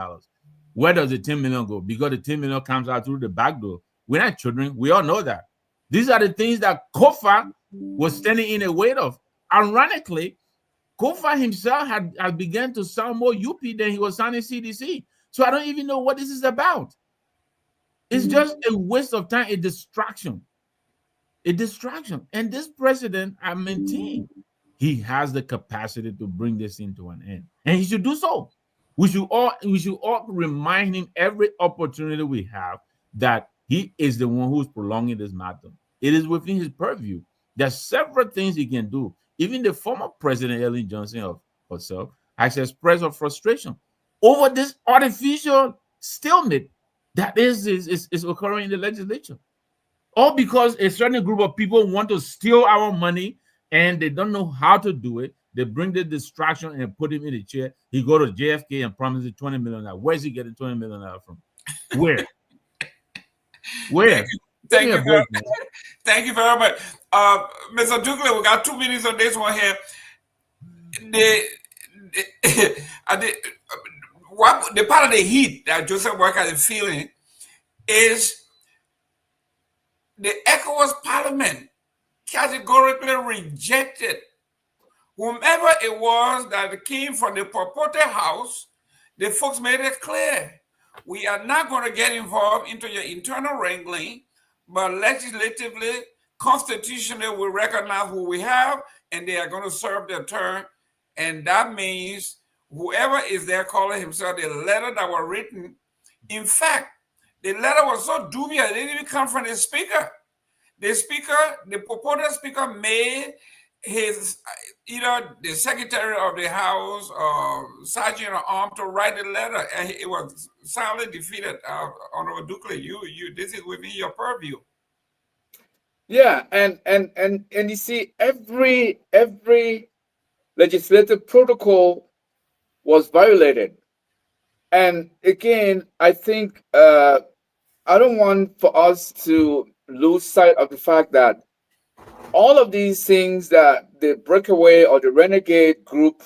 Where does the $10 million go? Because the $10 million comes out through the back door. We're not children. We all know that. These are the things that Kofa was standing in the way of. Ironically, Kofa himself had begun to sound more UP than he was sounding CDC. So I don't even know what this is about. It's just a waste of time, a distraction. A distraction. And this president, I maintain, he has the capacity to bring this into an end. And he should do so. We should all remind him every opportunity we have that he is the one who's prolonging this matter. It is within his purview. There's several things he can do. Even the former president, Ellen Johnson herself, has expressed her frustration over this artificial stalemate that is occurring in the legislature. All because a certain group of people want to steal our money and they don't know how to do it. They bring the distraction and put him in the chair. He go to JFK and promises $20 million. Where's he getting $20 million from? Where? Where? Thank you very much. Mr. Dukley, we got 2 minutes on this one here. The part of the heat that Joseph Walker is feeling is the ECOWAS Parliament categorically rejected whomever it was that came from the purported house. The folks made it clear, we are not going to get involved into your internal wrangling, but legislatively, constitutionally, we recognize who we have, and they are going to serve their term. And that means whoever is there calling himself, the letter that was written, in fact, the letter was so dubious, it didn't even come from the speaker. The purported speaker made his, either the secretary of the house or sergeant at arms to write the letter, and it was soundly defeated. Honorable Dukley, this is within your purview. Yeah, and you see, every legislative protocol was violated. And again, I think I don't want for us to lose sight of the fact that all of these things that the breakaway or the renegade group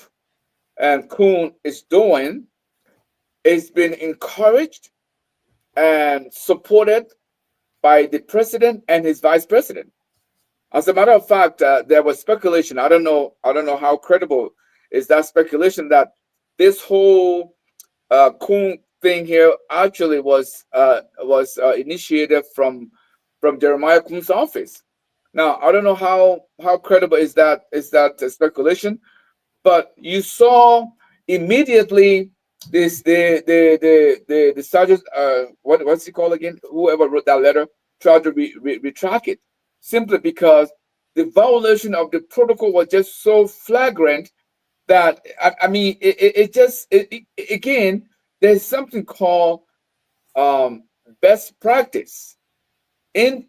and Kuhn is doing is been encouraged and supported by the president and his vice president. As a matter of fact, there was speculation. I don't know how credible is that speculation that this whole Kuhn thing here actually was initiated from Jeremiah Kuhn's office. Now, I don't know how credible is that speculation, but you saw immediately the sergeant, what's he called again? Whoever wrote that letter tried to retract it, simply because the violation of the protocol was just so flagrant that I mean again, there's something called best practice in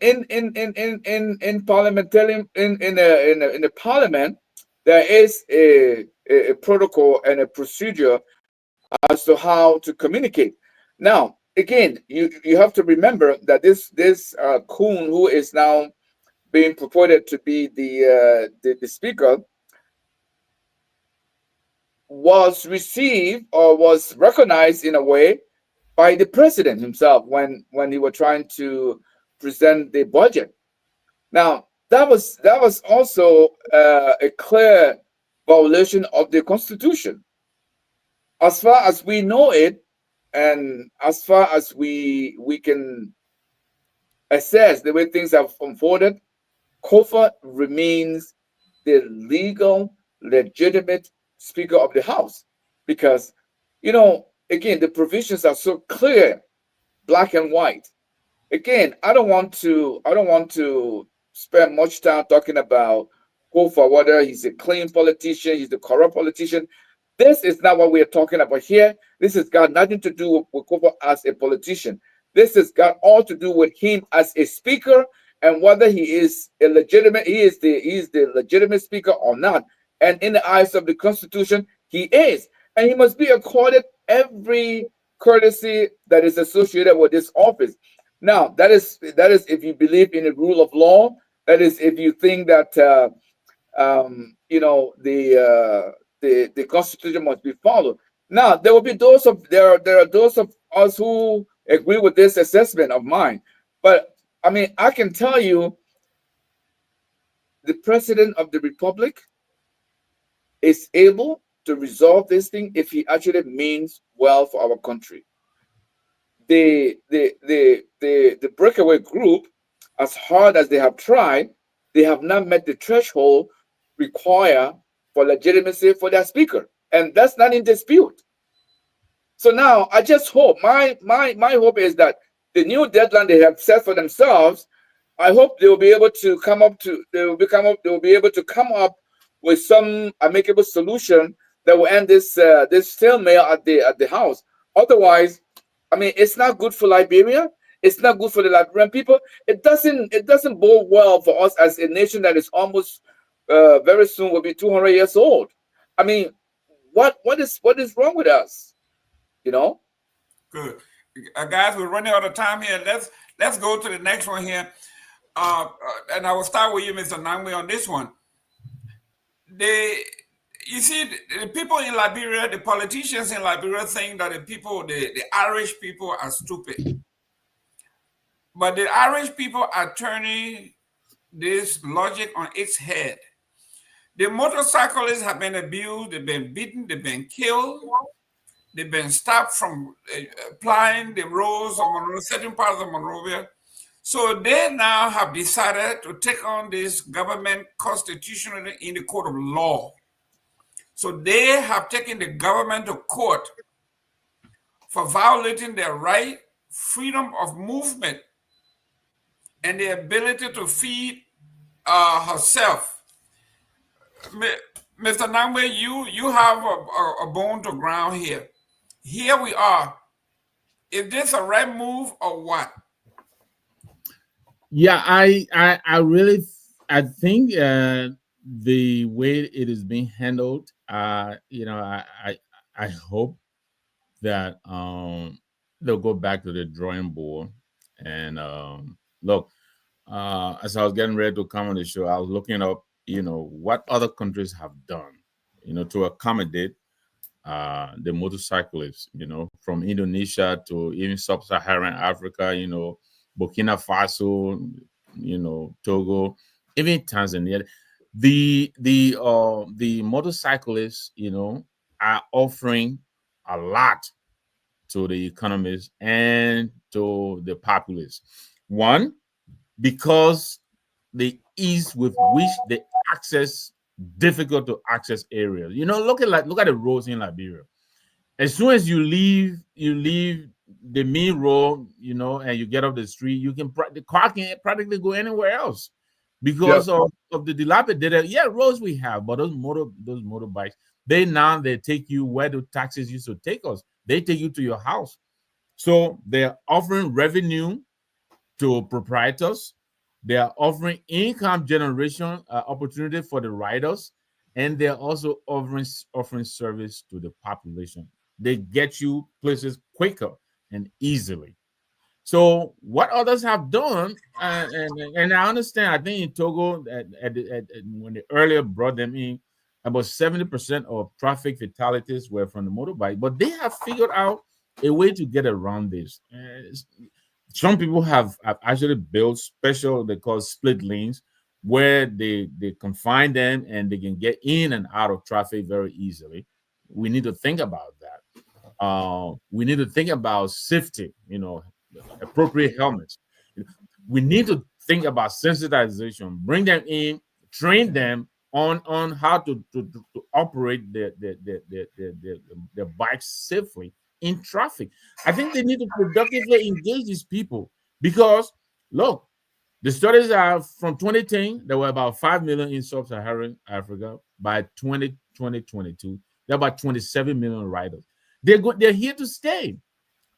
parliamentarian in the parliament. There is a protocol and a procedure as to how to communicate. Now, again, you have to remember that this Kuhn, who is now being purported to be the speaker, was received or was recognized in a way by the president himself when he was trying to present the budget. Now, that was also a clear violation of the Constitution. As far as we know it, and as far as we can assess the way things have unfolded, Kofa remains the legal, legitimate Speaker of the House, because, again, the provisions are so clear, black and white. Again, I don't want to spend much time talking about Kofa, whether he's a clean politician, he's a corrupt politician. This is not what we are talking about here. This has got nothing to do with Kofa as a politician. This has got all to do with him as a speaker, and whether he is the legitimate speaker or not. And in the eyes of the Constitution, He is, and he must be accorded every courtesy that is associated with this office. Now, that is if you believe in the rule of law. That is if you think that the Constitution must be followed. Now, there will be those of there are those of us who agree with this assessment of mine, but I mean, I can tell you, the president of the republic is able to resolve this thing if he actually means well for our country. The breakaway group, as hard as they have tried, they have not met the threshold required for legitimacy for their speaker, and that's not in dispute. So now I just hope, my hope is that the new deadline they have set for themselves, I hope they will be able to come up to they will be able to come up with some amicable solution that will end this this stalemate at the house. Otherwise, I mean, it's not good for Liberia. It's not good for the Liberian people. It doesn't bode well for us as a nation that is almost very soon will be 200 years old. I mean, what is wrong with us? You know? Good. Guys, we're running out of time here. Let's go to the next one here. And I will start with you, Mr. Nangwe, on this one. You see, the people in Liberia, the politicians in Liberia think that the Irish people are stupid. But the Irish people are turning this logic on its head. The motorcyclists have been abused, they've been beaten, they've been killed, they've been stopped from applying the roads of certain parts of Monrovia. So they now have decided to take on this government constitutionally in the court of law. So they have taken the government to court for violating their right, freedom of movement, and the ability to feed herself. Mr. Nangwe, you have a bone to ground here. Here we are. Is this a right move or what? Yeah, I really think the way it is being handled, I hope that they'll go back to the drawing board and look. As I was getting ready to come on the show, I was looking up, what other countries have done, to accommodate the motorcyclists, from Indonesia to even sub-Saharan Africa, Burkina Faso, Togo, even Tanzania. The motorcyclists, are offering a lot to the economies and to the populace. One, because the ease with which they access difficult to access areas. Look at the roads in Liberia. As soon as you leave the main road, and you get off the street, the car can't practically go anywhere else because of the dilapidated roads we have. But those motorbikes, they take you where the taxis used to take us. They take you to your house. So they're offering revenue to proprietors. They are offering income generation opportunity for the riders, and they're also offering service to the population. They get you places quicker and easily. So what others have done, and I understand, I think in Togo, when they earlier brought them in, about 70% of traffic fatalities were from the motorbike, but they have figured out a way to get around this. Some people have actually built special, they call split lanes, where they confine them and they can get in and out of traffic very easily. We need to think about that. We need to think about safety, appropriate helmets. We need to think about sensitization, bring them in, train them on how to operate their bikes safely in traffic. I think they need to productively engage these people because, look, the studies are from 2010, there were about 5 million in sub-Saharan Africa. By 2022, there are about 27 million riders. They're here to stay.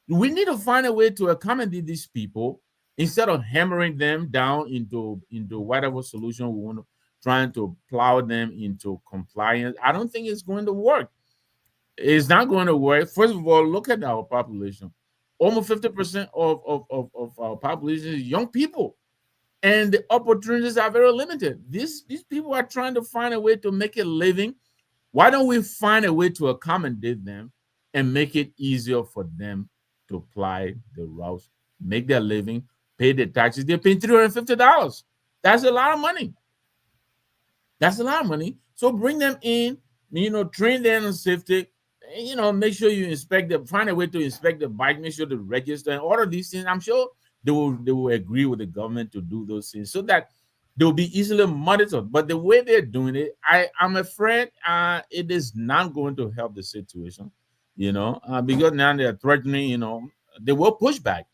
We need to find a way to accommodate these people instead of hammering them down into whatever solution we want to, trying to plow them into compliance. I don't think it's going to work. It's not going to work. First of all, look at our population. Almost 50% of our population is young people, and the opportunities are very limited. These people are trying to find a way to make a living. Why don't we find a way to accommodate them and make it easier for them to apply the routes, make their living, pay the taxes? They're paying $350. That's a lot of money. That's a lot of money. So bring them in, train them on safety, make sure you inspect them, find a way to inspect the bike, make sure to register and all of these things. I'm sure they will agree with the government to do those things so that they will be easily monitored. But the way they're doing it, I'm afraid it is not going to help the situation, because now they're threatening, they will push back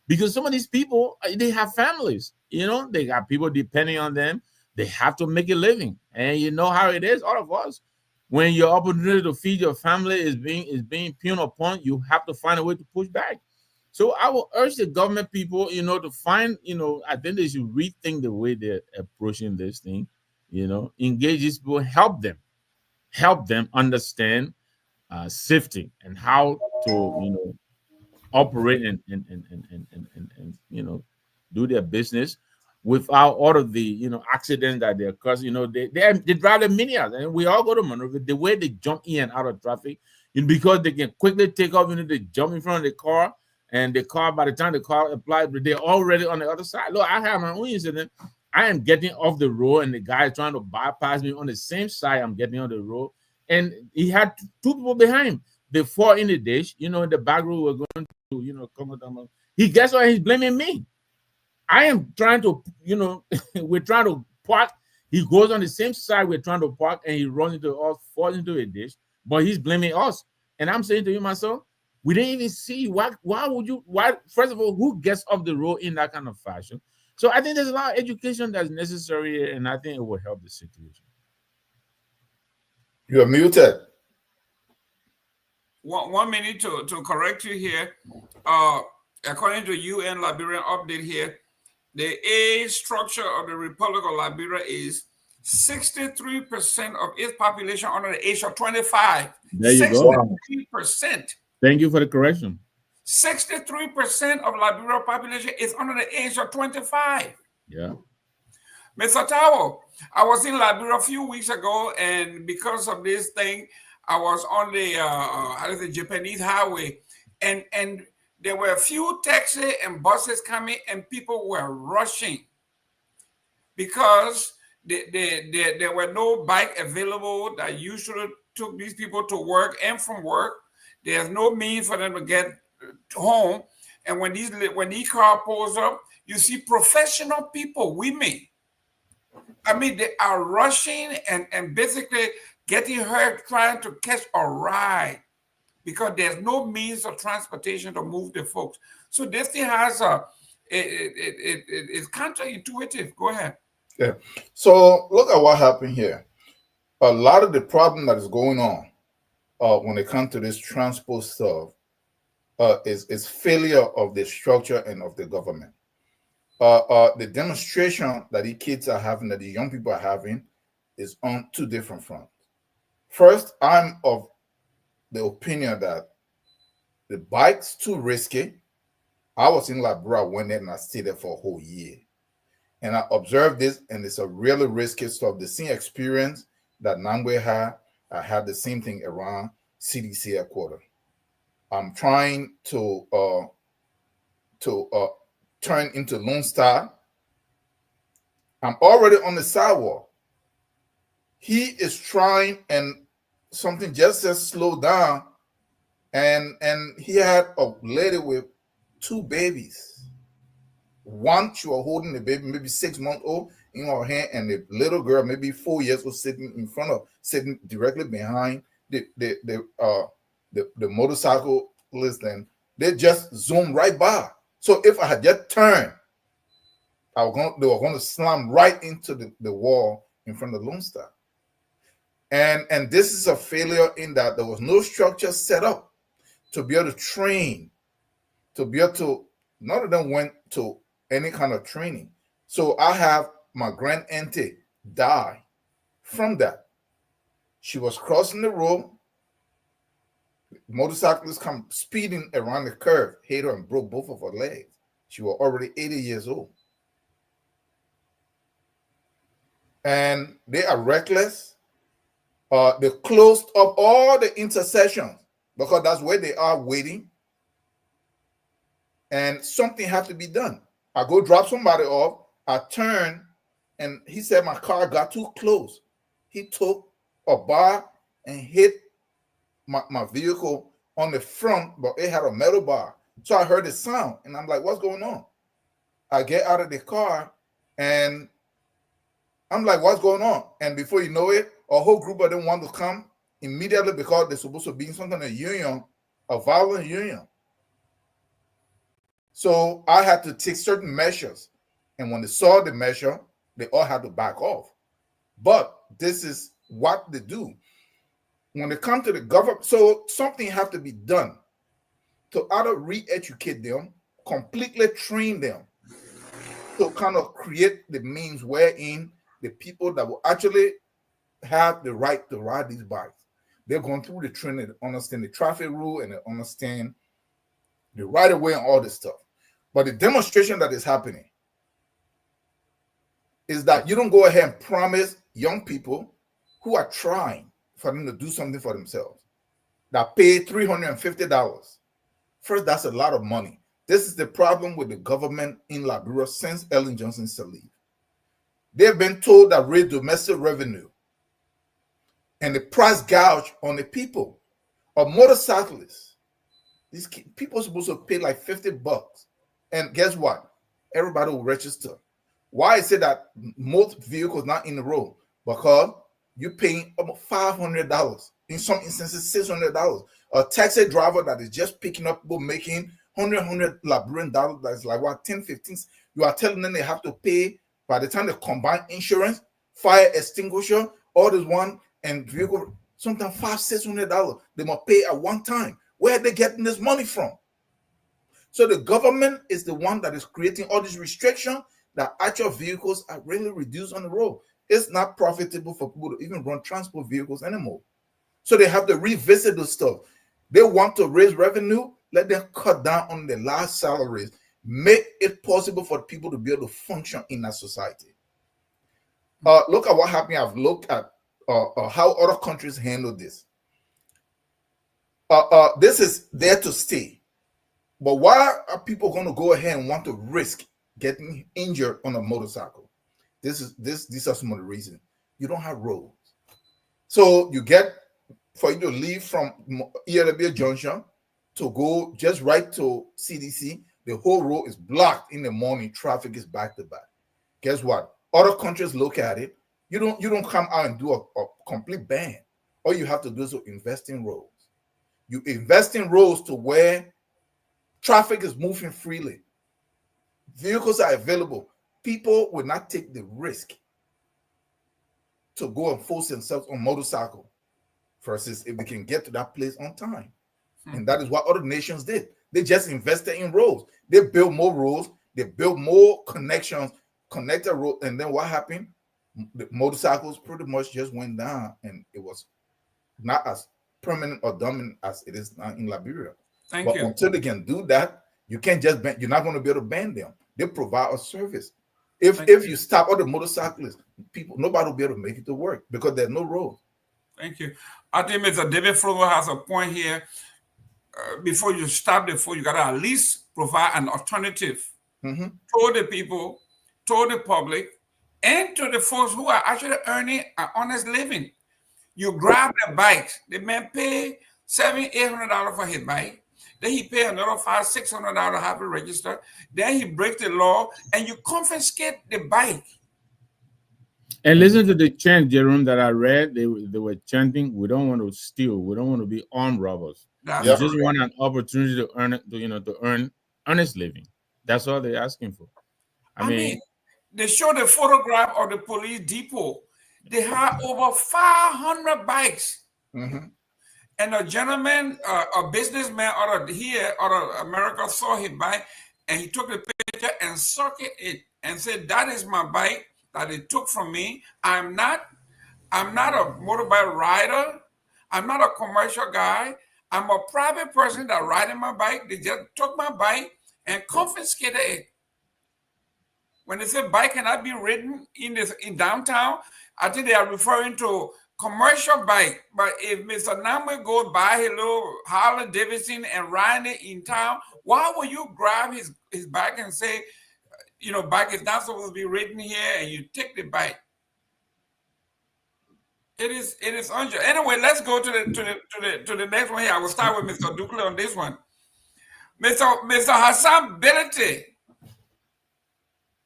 because some of these people, they have families, they got people depending on them. They have to make a living. And you know how it is, all of us. When your opportunity to feed your family is being pinned upon, you have to find a way to push back. So I will urge the government people, to find, I think they should rethink the way they're approaching this thing, engage these people, help them understand safety and how to, operate and do their business without all of the accidents that they occur. They drive the minions, and we all go to Monrovia. The way they jump in and out of traffic, because they can quickly take off. They jump in front of the car, and the car, by the time the car applies, they're already on the other side. Look, I have my own incident. I am getting off the road, and the guy is trying to bypass me on the same side. I'm getting on the road, and he had two people behind him. They fall in the ditch. In the back road, we're going to, come with them. He gets on, he's blaming me. I am trying to, we're trying to park. He goes on the same side we're trying to park, and he runs into us, falls into a ditch, but he's blaming us. And I'm saying to you, myself, we didn't even see why would you, first of all, who gets off the road in that kind of fashion? So I think there's a lot of education that's necessary, and I think it will help the situation. You are muted. 1 minute to correct you here. According to UN Liberian update here, the age structure of the Republic of Liberia is 63% of its population under the age of 25. There you go. 63%. Thank you for the correction. 63% of Liberia population is under the age of 25. Yeah. Mr. Tao, I was in Liberia a few weeks ago, and because of this thing, I was on the Japanese highway, and there were a few taxis and buses coming, and people were rushing because there were no bike available that usually took these people to work and from work. There's no means for them to get home. And when these car pulls up, you see professional people, women. I mean, they are rushing and basically getting hurt trying to catch a ride because there's no means of transportation to move the folks. So this thing has it's counterintuitive. Go ahead. Yeah. So look at what happened here. A lot of the problem that is going on when it comes to this transport stuff is failure of the structure and of the government. The demonstration that the kids are having, that the young people are having, is on two different fronts. First, I'm of the opinion that the bike's too risky. I was in Liberia when and I stayed there for a whole year. And I observed this, and it's a really risky stuff. The same experience that Nangwe had, I had the same thing around CDC headquarters. I'm trying to turn into Lone Star. I'm already on the sidewalk. He is trying, and something just says slow down, and he had a lady with two babies. One, she was holding the baby, maybe 6 months old, in her hand, and the little girl, maybe 4 years old, sitting directly behind the motorcyclist, and they just zoomed right by. So if I had just turned, they were going to slam right into the wall in front of Lone Star. And this is a failure in that there was no structure set up to be able to train, to be able to, none of them went to any kind of training. So I have my grand auntie die from that. She was crossing the road, Motorcyclist come speeding around the curve, hit her and broke both of her legs. She was already 80 years old. And they are reckless. They closed up all the intersections because that's where they are waiting. And something has to be done. I go drop somebody off. I turn, and he said my car got too close. He took a bar and hit my vehicle on the front, but it had a metal bar. So I heard the sound, and I'm like, what's going on? I get out of the car, and I'm like, what's going on? And before you know it, a whole group of them want to come immediately because they're supposed to be in some kind of union, a violent union. So I had to take certain measures. And when they saw the measure, they all had to back off. But this is what they do. When they come to the government, so something has to be done to either re-educate them, completely train them, to kind of create the means wherein the people that will actually have the right to ride these bikes, they're going through the training, they understand the traffic rule, and they understand the right of way and all this stuff. But the demonstration that is happening is that you don't go ahead and promise young people who are trying for them to do something for themselves that pay $350. First, that's a lot of money. This is the problem with the government in Liberia since Ellen Johnson Sirleaf. They've been told that raise domestic revenue and the price gouge on the people. A motorcyclist, these people are supposed to pay like $50. And guess what? Everybody will register. Why is it that most vehicles not in the road? Because you're paying about $500. In some instances, $600. A taxi driver that is just picking up people making $100 Liberian dollars, that's like what, 10, 15. You are telling them they have to pay, by the time they combine insurance, fire extinguisher, all this one, and vehicle, sometimes $500, $600 they must pay at one time. Where are they getting this money from? So the government is the one that is creating all these restrictions that actual vehicles are really reduced on the road. It's not profitable for people to even run transport vehicles anymore. So they have to revisit the stuff. They want to raise revenue, let them cut down on the large salaries, make it possible for people to be able to function in a society. Look at what happened. I've looked at how other countries handle this. This is there to stay. But why are people going to go ahead and want to risk getting injured on a motorcycle? These are some of the reasons. You don't have roads. So you get, for you to leave from Liberia Junction to go just right to CDC, the whole road is blocked in the morning. Traffic is back to back. Guess what? Other countries look at it. You don't come out and do a complete ban. All you have to do is to invest in roads. You invest in roads to where traffic is moving freely. Vehicles are available. People will not take the risk to go and force themselves on motorcycle versus if they can get to that place on time. And that is what other nations did. They just invested in roads. They built more roads. They built more connections, connected road. And then what happened? The motorcycles pretty much just went down, and it was not as permanent or dominant as it is now in Liberia. Thank you. Until they can do that, you can't just ban. You're not going to be able to ban them. They provide a service. If you stop all the motorcyclists, people, nobody will be able to make it to work because there's no road. Thank you. I think Mr. David Flogo has a point here. Before you stop the phone, you got to at least provide an alternative to the people, to the public, and to the folks who are actually earning an honest living. You grab the bikes. The man pay $700, $800 for his bike. Then he pay another $500, $600 to have it registered. Then he breaks the law, and you confiscate the bike. And listen to the chant, Jerome, that I read. They were chanting, "We don't want to steal. We don't want to be armed robbers. We just want an opportunity to earn it, to earn honest living." That's all they're asking for. I mean, they show the photograph of the police depot. They have over 500 bikes. And a gentleman, a businessman out of here, out of America, saw his bike, and he took the picture and circled it and said, "That is my bike that they took from me. I'm not a motorbike rider. I'm not a commercial guy. I'm a private person that riding my bike. They just took my bike and confiscated it. When they say bike cannot be ridden in downtown, I think they are referring to commercial bike. But if Mr. Nama goes buy his little Harley Davidson and ride it in town, why would you grab his bike and say, you know, bike is not supposed to be ridden here, and you take the bike? It is unjust. Anyway, let's go to the next one here. I will start with Mr. Dukley on this one. Mr. Hassan Bility,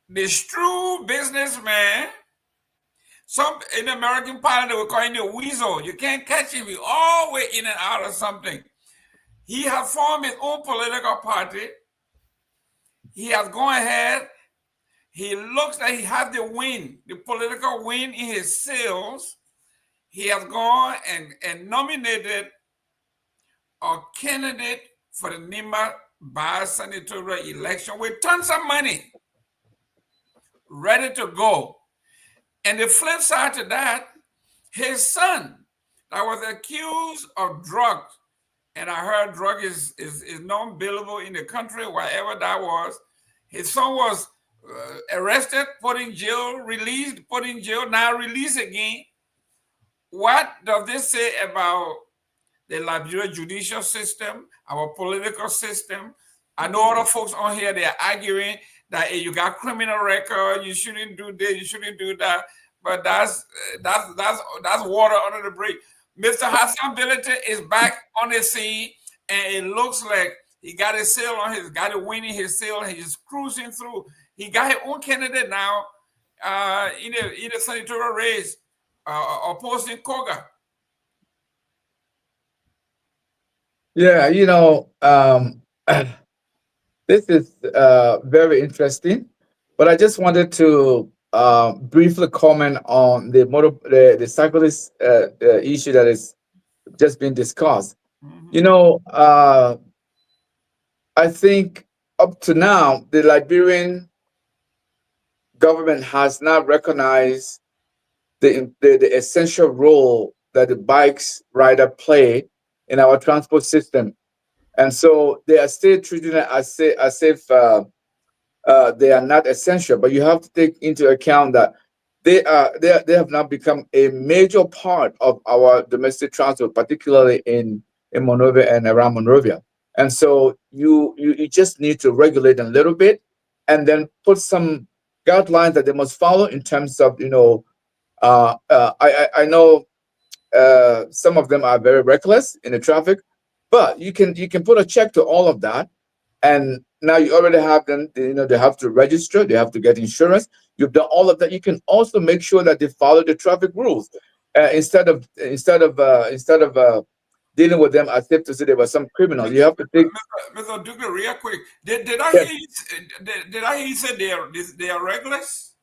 the true businessman. Some in the American Parliament they will call him the weasel. You can't catch him. He's always in and out of something. He has formed his own political party. He has gone ahead. He looks like he has the wind, the political wind in his sails. He has gone and nominated a candidate for the Nima bi-senatorial election with tons of money ready to go. And the flip side to that, his son that was accused of drugs, and I heard drug is non-billable in the country, wherever that was. His son was arrested, put in jail, released, put in jail, now released again. What does this say about the Liberia judicial system, our political system? I know other folks on here, they're arguing that hey, you got criminal record, you shouldn't do this, you shouldn't do that. But that's water under the bridge. Mr. Hassan Bility is back on the scene, and it looks like he got his sail on got a wind in his sail, and he's cruising through. He got his own candidate now in the senatorial race, opposing Koga. Yeah, you know, this is very interesting, but I just wanted to briefly comment on the cyclist issue that is just been discussed. Mhm. You know, I think up to now, the Liberian government has not recognized the essential role that the bikes rider play in our transport system. And so they are still treating it as if they are not essential. But you have to take into account that they have now become a major part of our domestic transport, particularly in Monrovia and around Monrovia. And so you just need to regulate them a little bit, and then put some guidelines that they must follow in terms of, you know, I know some of them are very reckless in the traffic, but you can put a check to all of that, and now you already have them. You know, they have to register, they have to get insurance. You've done all of that. You can also make sure that they follow the traffic rules instead of dealing with them as if to say they were some criminals. You have to take. Mr. Duke, real quick. Did I Yes. hear you? Did I hear you say they are reckless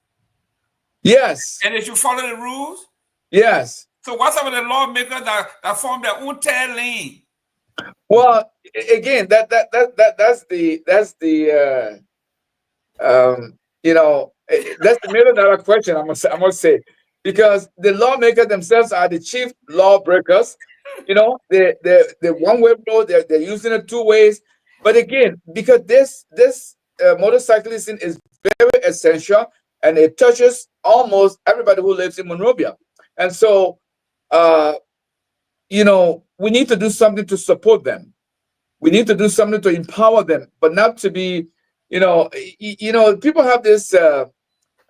Yes, and they should follow the rules? yes. So what's up with the lawmakers that form their own tail lane? Well, again, that's the you know, that's the $1 million question. I must say, because the lawmakers themselves are the chief lawbreakers. You know, the one way road, they're using it two ways. But again, because this motorcyclism is very essential, and it touches almost everybody who lives in Monrovia, and so you know, we need to do something to support them. We need to do something to empower them, but not to be, you know, people have this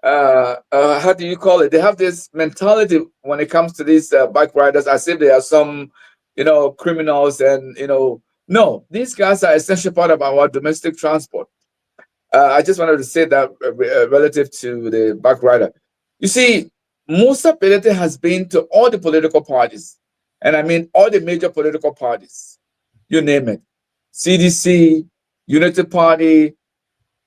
how do you call it? They have this mentality when it comes to these bike riders, as if they are some, you know, criminals, and you know, no, these guys are essential part of our domestic transport. I just wanted to say that relative to the bike rider. You see, Musa Pelete has been to all the political parties, and I mean all the major political parties, you name it, CDC, Unity Party,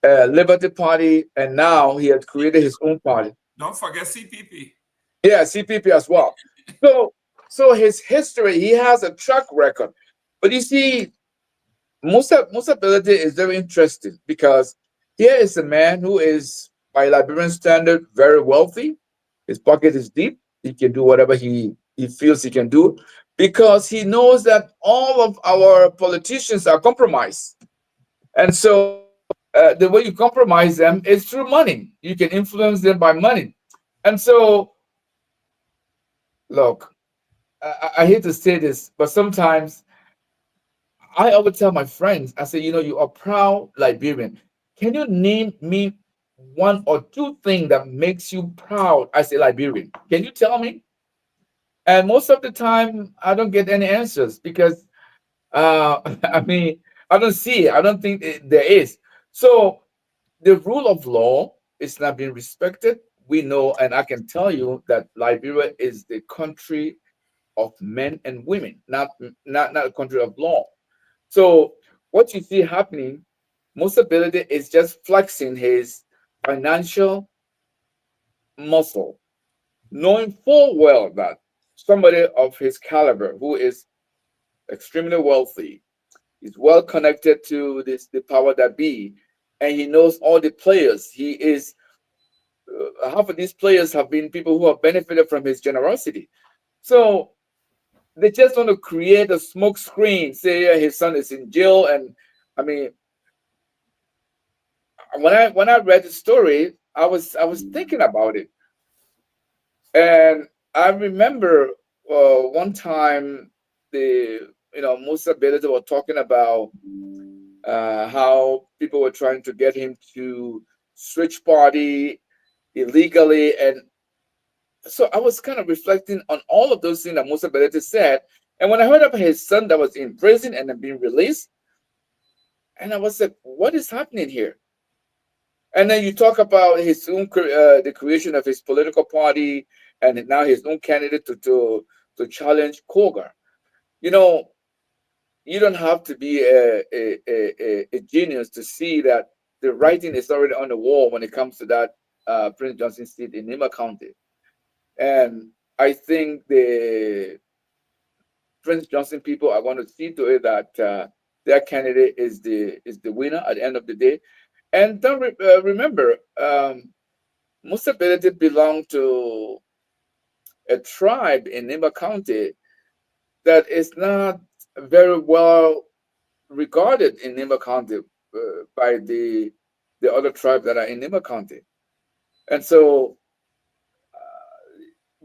Liberty Party, and now he has created his own party. Don't forget CPP. Yeah, CPP as well. So his history, he has a track record. But you see, Musa Belede is very interesting, because here is a man who is, by Liberian standard, very wealthy. His pocket is deep. He can do whatever he he feels he can do, because he knows that all of our politicians are compromised. And so the way you compromise them is through money. You can influence them by money. And so, look, I hate to say this, but sometimes I always tell my friends, I say, you are proud Liberian. Can you name me one or two things that makes you proud as a Liberian? Can you tell me? And most of the time, I don't get any answers because, I mean, I don't see it. I don't think there is. So the rule of law is not being respected. We know, and I can tell you that Liberia is the country of men and women, not a country of law. So what you see happening, most ability is just flexing his financial muscle, knowing full well that somebody of his caliber who is extremely wealthy is well connected to the power that be, and he knows all the players. He is half of these players have been people who have benefited from his generosity. So they just want to create a smoke screen, say his son is in jail. And I mean, when I read the story, I was thinking about it, and I remember one time the Musa Beleza were talking about how people were trying to get him to switch party illegally, and so I was kind of reflecting on all of those things that Musa Beleza said. And when I heard about his son that was in prison and then being released, and I was like, what is happening here? And then you talk about his own the creation of his political party, and now his own candidate to challenge Koga. You know, you don't have to be a genius to see that the writing is already on the wall when it comes to that Prince Johnson seat in Nima County. And I think the Prince Johnson people are going to see to it that their candidate is the winner at the end of the day. And don't remember, Musa Belete belonged to a tribe in Nima County that is not very well regarded in Nima County by the other tribes that are in Nima County. And so,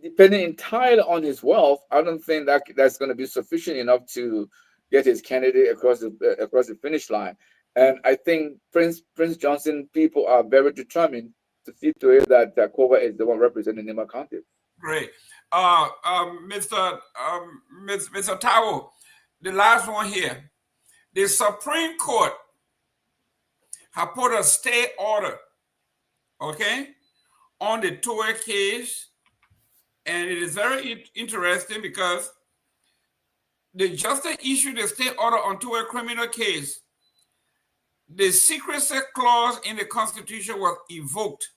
depending entirely on his wealth, I don't think that's going to be sufficient enough to get his candidate across the finish line. And I think Prince Johnson people are very determined to see to it that Kova is the one representing Nima County. Great. Mr. Tao, the last one here. The Supreme Court have put a stay order, okay, on the Tour case. And it is very interesting because the justice issued a stay order on Tour criminal case. The secrecy clause in the Constitution was evoked.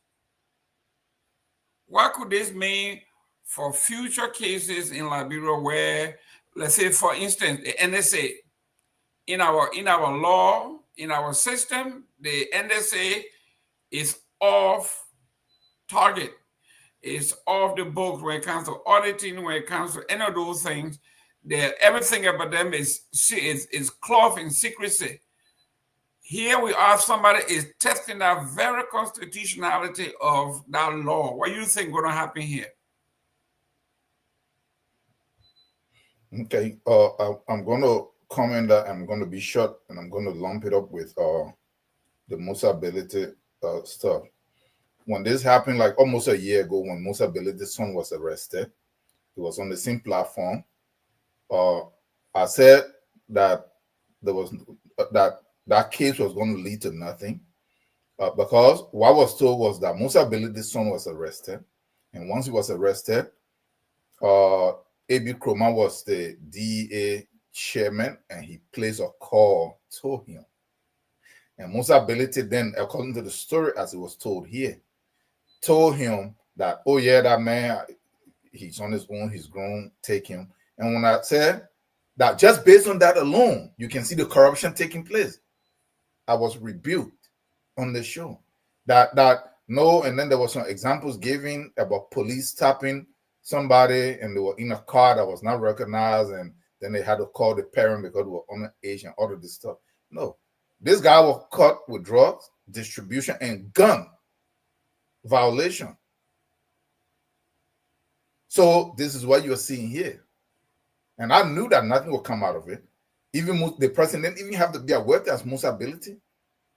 What could this mean for future cases in Liberia where, let's say, for instance, the NSA, in our law, in our system, the NSA is off target, is off the books when it comes to auditing, when it comes to any of those things. Everything about them is cloth in secrecy. Here we are, somebody is testing the very constitutionality of that law. What do you think going to happen here? Okay, I'm going to comment that I'm going to be short, and I'm going to lump it up with the Musa ability stuff. When this happened, like almost a year ago, when Musa Ability's son was arrested, he was on the same platform. I said that there was that case was going to lead to nothing, because what I was told was that Musa Ability's son was arrested, and once he was arrested, A.B. Kroma was the DEA chairman, and he placed a call to him. And Musa Ability then, according to the story as it was told here, told him that, oh yeah, that man, he's on his own, he's grown, take him. And when I said that, just based on that alone, you can see the corruption taking place, I was rebuked on the show. That no, and then there were some examples given about police tapping somebody and they were in a car that was not recognized, and then they had to call the parent because they were underage and all of this stuff. No, this guy was caught with drugs, distribution, and gun violation. So this is what you're seeing here. And I knew that nothing would come out of it. Even the president didn't even have to be aware there's most ability,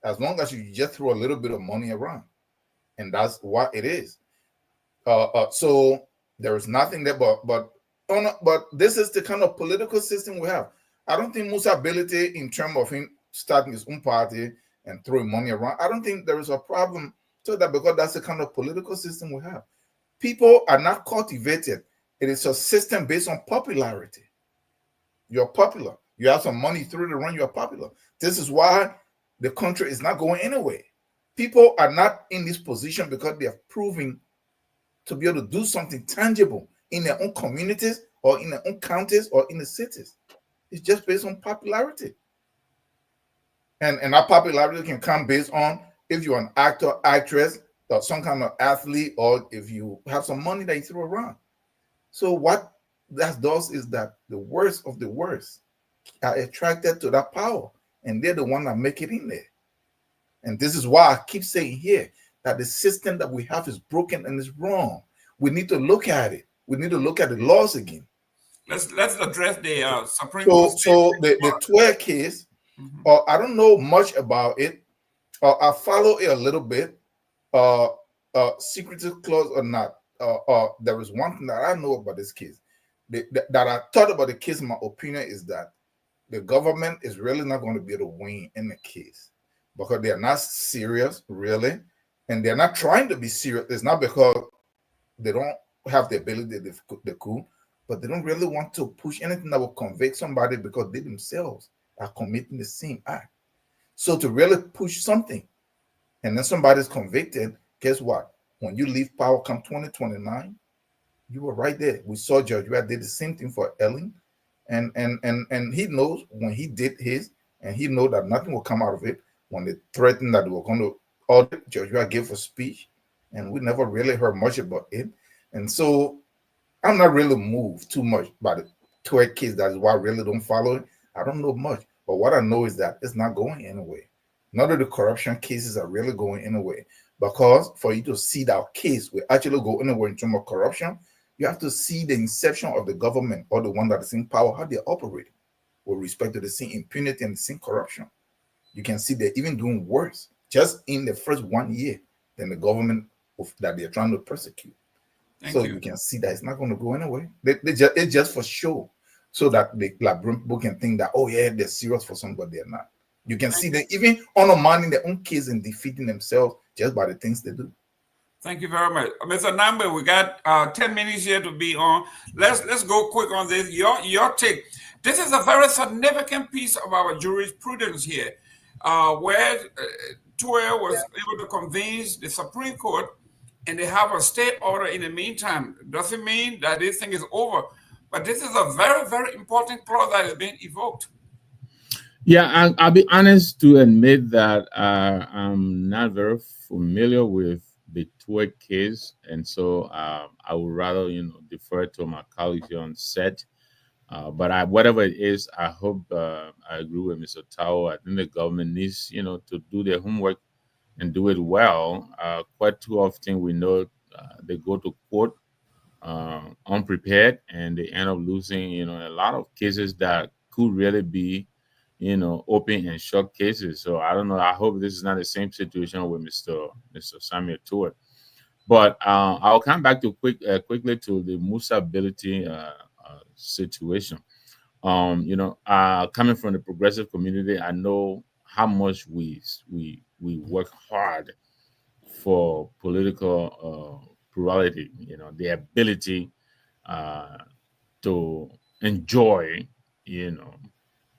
as long as you just throw a little bit of money around. And that's what it is. So there is nothing there, but this is the kind of political system we have. I don't think Musa ability in terms of him starting his own party and throwing money around, I don't think there is a problem to that, because that's the kind of political system we have. People are not cultivated. It is a system based on popularity. You're popular. You have some money through the run, you're popular. This is why the country is not going anywhere. People are not in this position because they are proving to be able to do something tangible in their own communities or in their own counties or in the cities. It's just based on popularity. And that popularity can come based on if you're an actor, actress, or some kind of athlete, or if you have some money that you throw around. So what that does is that the worst of the worst are attracted to that power, and they're the one that make it in there. And this is why I keep saying here that the system that we have is broken and is wrong. We need to look at it. We need to look at the laws again. Let's address the Supreme Court. So the 12 case, I don't know much about it. I follow it a little bit. Secretive clause or not. There is one thing that I know about this case. That I thought about the case, my opinion is that the government is really not going to be able to win in the case, because they are not serious, really, and they're not trying to be serious. It's not because they don't have the ability, they could, but they don't really want to push anything that will convict somebody because they themselves are committing the same act. So to really push something, and then somebody's convicted, guess what? When you leave power come 2029, you were right there. We saw Judge Rat did the same thing for Ellen, and he knows when he did his, and he know that nothing will come out of it. When they threatened that they were going to audit, Judge Rat gave a speech, and we never really heard much about it. And so I'm not really moved too much by the 12 case. That is why I really don't follow it. I don't know much, but what I know is that it's not going anywhere. None of the corruption cases are really going anywhere, because for you to see that case will actually go anywhere in terms of corruption, you have to see the inception of the government or the one that is in power, how they're operating with respect to the same impunity and the same corruption. You can see they're even doing worse just in the first 1 year than the government that they're trying to persecute. So you can see that it's not going to go anywhere. It's just for show, so that the people can think that, oh yeah, they're serious for something, but they're not. You can see that even undermining their own case and defeating themselves just by the things they do. Thank you very much, Mr. Nambe. We got 10 minutes here to be on. Let's go quick on this. Your take. This is a very significant piece of our jurisprudence here, where Tuer was able to convince the Supreme Court, and they have a state order in the meantime. Doesn't mean that this thing is over, but this is a very, very important clause that is being evoked. Yeah, I'll be honest to admit that I'm not very familiar with the Tuer case, and so I would rather defer to my colleagues here on set. But whatever it is, I hope I agree with Mr. Tao. I think the government needs to do their homework and do it well. Quite too often we know they go to court unprepared, and they end up losing a lot of cases that could really be open and short cases. So I don't know. I hope this is not the same situation with Mr. Samuel Tuer. But I'll come back to quickly to the Musa ability situation. Coming from the progressive community, I know how much we work hard for political plurality. The ability to enjoy,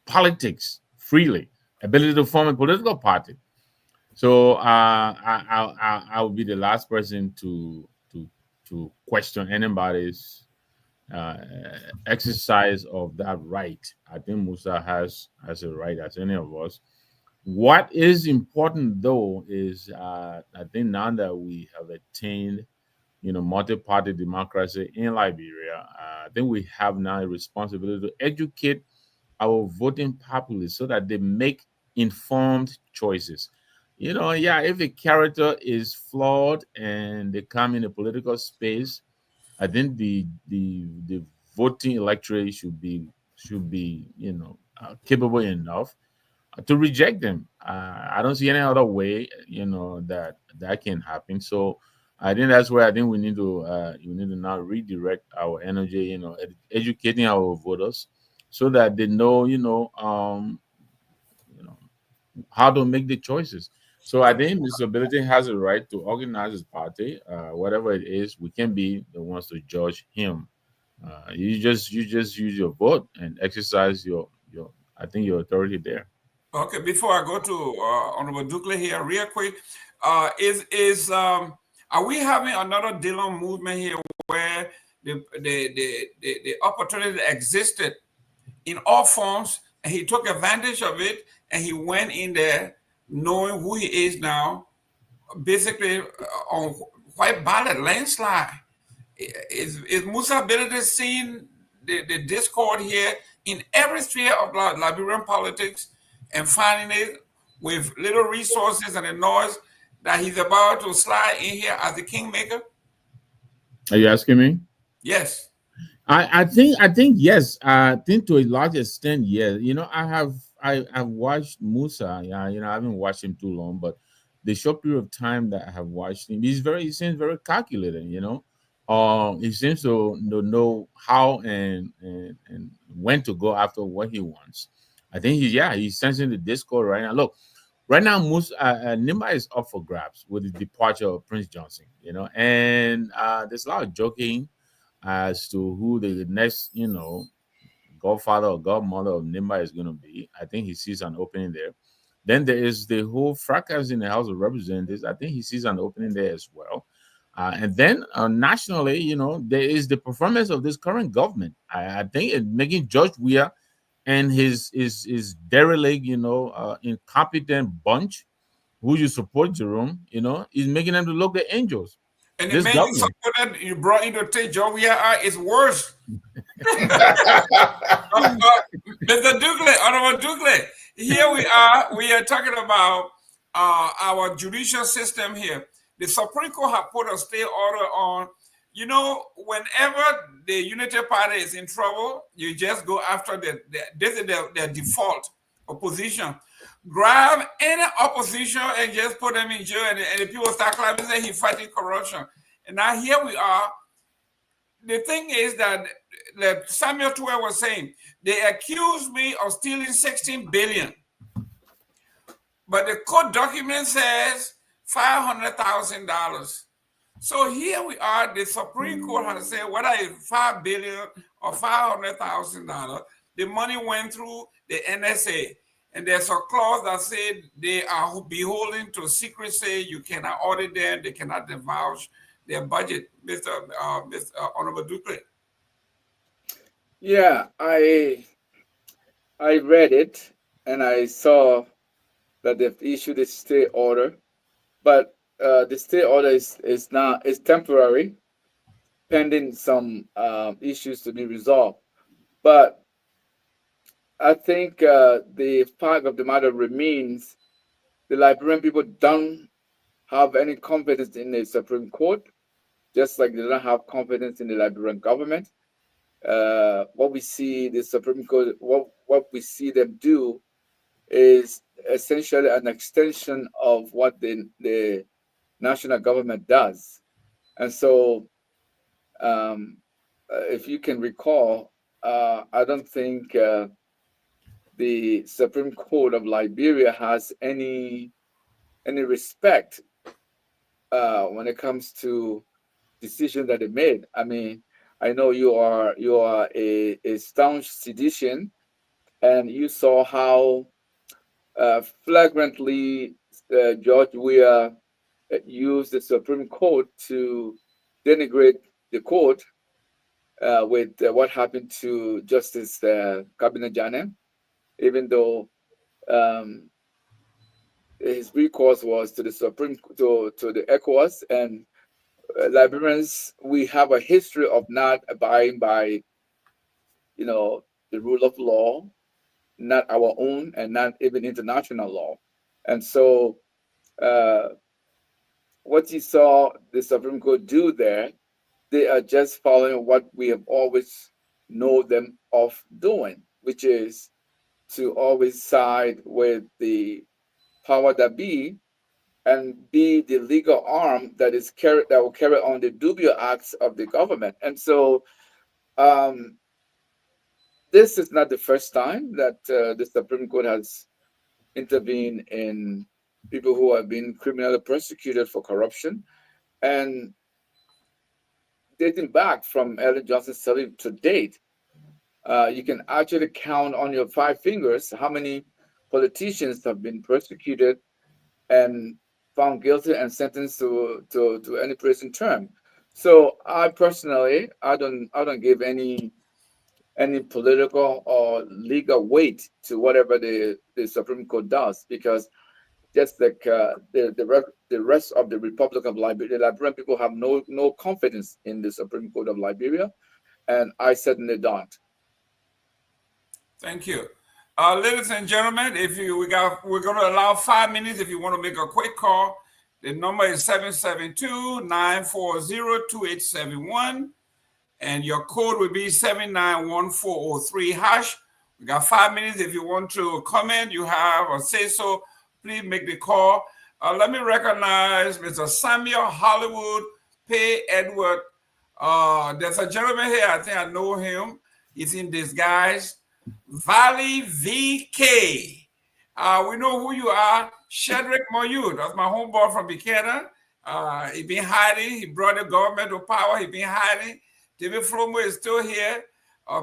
politics freely, ability to form a political party. So I will be the last person to question anybody's exercise of that right. I think Musa has a right as any of us. What is important though is I think now that we have attained multi-party democracy in Liberia. I think we have now a responsibility to educate our voting populace so that they make informed choices. Yeah, if the character is flawed and they come in a political space, I think the voting electorate should be capable enough to reject them. I don't see any other way, that can happen. So I think that's where I think we need to now redirect our energy, educating our voters so that they know, you know, how to make the choices. So I think Mr. Ability has a right to organize his party, whatever it is. We can be the ones to judge him. You just use your vote and exercise your I think your authority there. Okay, before I go to Honorable Dukley here, real quick, is are we having another Dillon movement here where the opportunity existed in all forms, and he took advantage of it, and he went in there knowing who he is now, basically on white ballot landslide. Is Musa Benedict seeing the discord here in every sphere of Liberian politics and finding it with little resources and the noise that he's about to slide in here as the kingmaker? Are you asking me? Yes. I think yes. I think to a large extent, yes. I've watched Musa. Yeah, I haven't watched him too long, but the short period of time that I have watched him, he seems very calculated. He seems to know how and when to go after what he wants. I think he's sensing the discord right now. Look, right now, Musa Nimba is up for grabs with the departure of Prince Johnson. And there's a lot of joking as to who the next, godfather or godmother of Nimba is going to be. I think he sees an opening there. Then there is the whole fracas in the House of Representatives. I think he sees an opening there as well. And then nationally, there is the performance of this current government. I think making George Weah and his derelict, incompetent bunch who you support, Jerome, is making them to look like angels. And the This man you government. supported, you brought into take Jovia is worse. Mr. Dugley, Honorable Dugley, here we are talking about our judicial system here. The Supreme Court have put a stay order on, whenever the Unity Party is in trouble, you just go after this is their default opposition. Grab any opposition and just put them in jail, and the people start clapping and say he's fighting corruption. And now here we are. The thing is that, like Samuel Tuer was saying, they accused me of stealing 16 billion. But the court document says $500,000. So here we are, the Supreme Court has said whether it's 5 billion or $500,000, the money went through the NSA. And there's a clause that said they are beholden to secrecy. You cannot audit them, they cannot divulge their budget, Mr. Honorable Dukley. Yeah, I read it and I saw that they've issued a stay order, but the stay order is temporary, pending some issues to be resolved. But I think the fact of the matter remains the Liberian people don't have any confidence in the Supreme Court, just like they don't have confidence in the Liberian government. What we see the Supreme Court, what we see them do is essentially an extension of what the national government does. And so, if you can recall, I don't think the Supreme Court of Liberia has any respect when it comes to decisions that they made. I mean, I know you are a staunch seditian, and you saw how flagrantly George Weah used the Supreme Court to denigrate the court with what happened to Justice Kabina Janem, even though his recourse was to the Supreme to the ECOWAS, and Liberians, we have a history of not abiding by, the rule of law, not our own, and not even international law. And so, uh, what you saw the Supreme Court do there, they are just following what we have always know them of doing, which is to always side with the power that be and be the legal arm that will carry on the dubious acts of the government. And so, um, this is not the first time that the Supreme Court has intervened in people who have been criminally persecuted for corruption. And dating back from Ellen Johnson Sirleaf to date, you can actually count on your five fingers how many politicians have been persecuted and found guilty and sentenced to any prison term. So I personally, I don't give any political or legal weight to whatever the Supreme Court does, because just like the rest of the Republic of Liberia, the Liberian people have no confidence in the Supreme Court of Liberia, and I certainly don't. Thank you. Ladies and gentlemen, we're going to allow 5 minutes if you want to make a quick call. The number is 772-940-2871, and your code will be 791403 hash. We got 5 minutes. If you want to comment, you have or say so, please make the call. Let me recognize Mr. Samuel Hollywood Pay Edward. There's a gentleman here, I think I know him. He's in disguise. Valley VK. We know who you are. Shedrick Moyud. That's my homeboy from Buchanan. He been hiding. He brought the government to power. He been hiding. David Flomo is still here.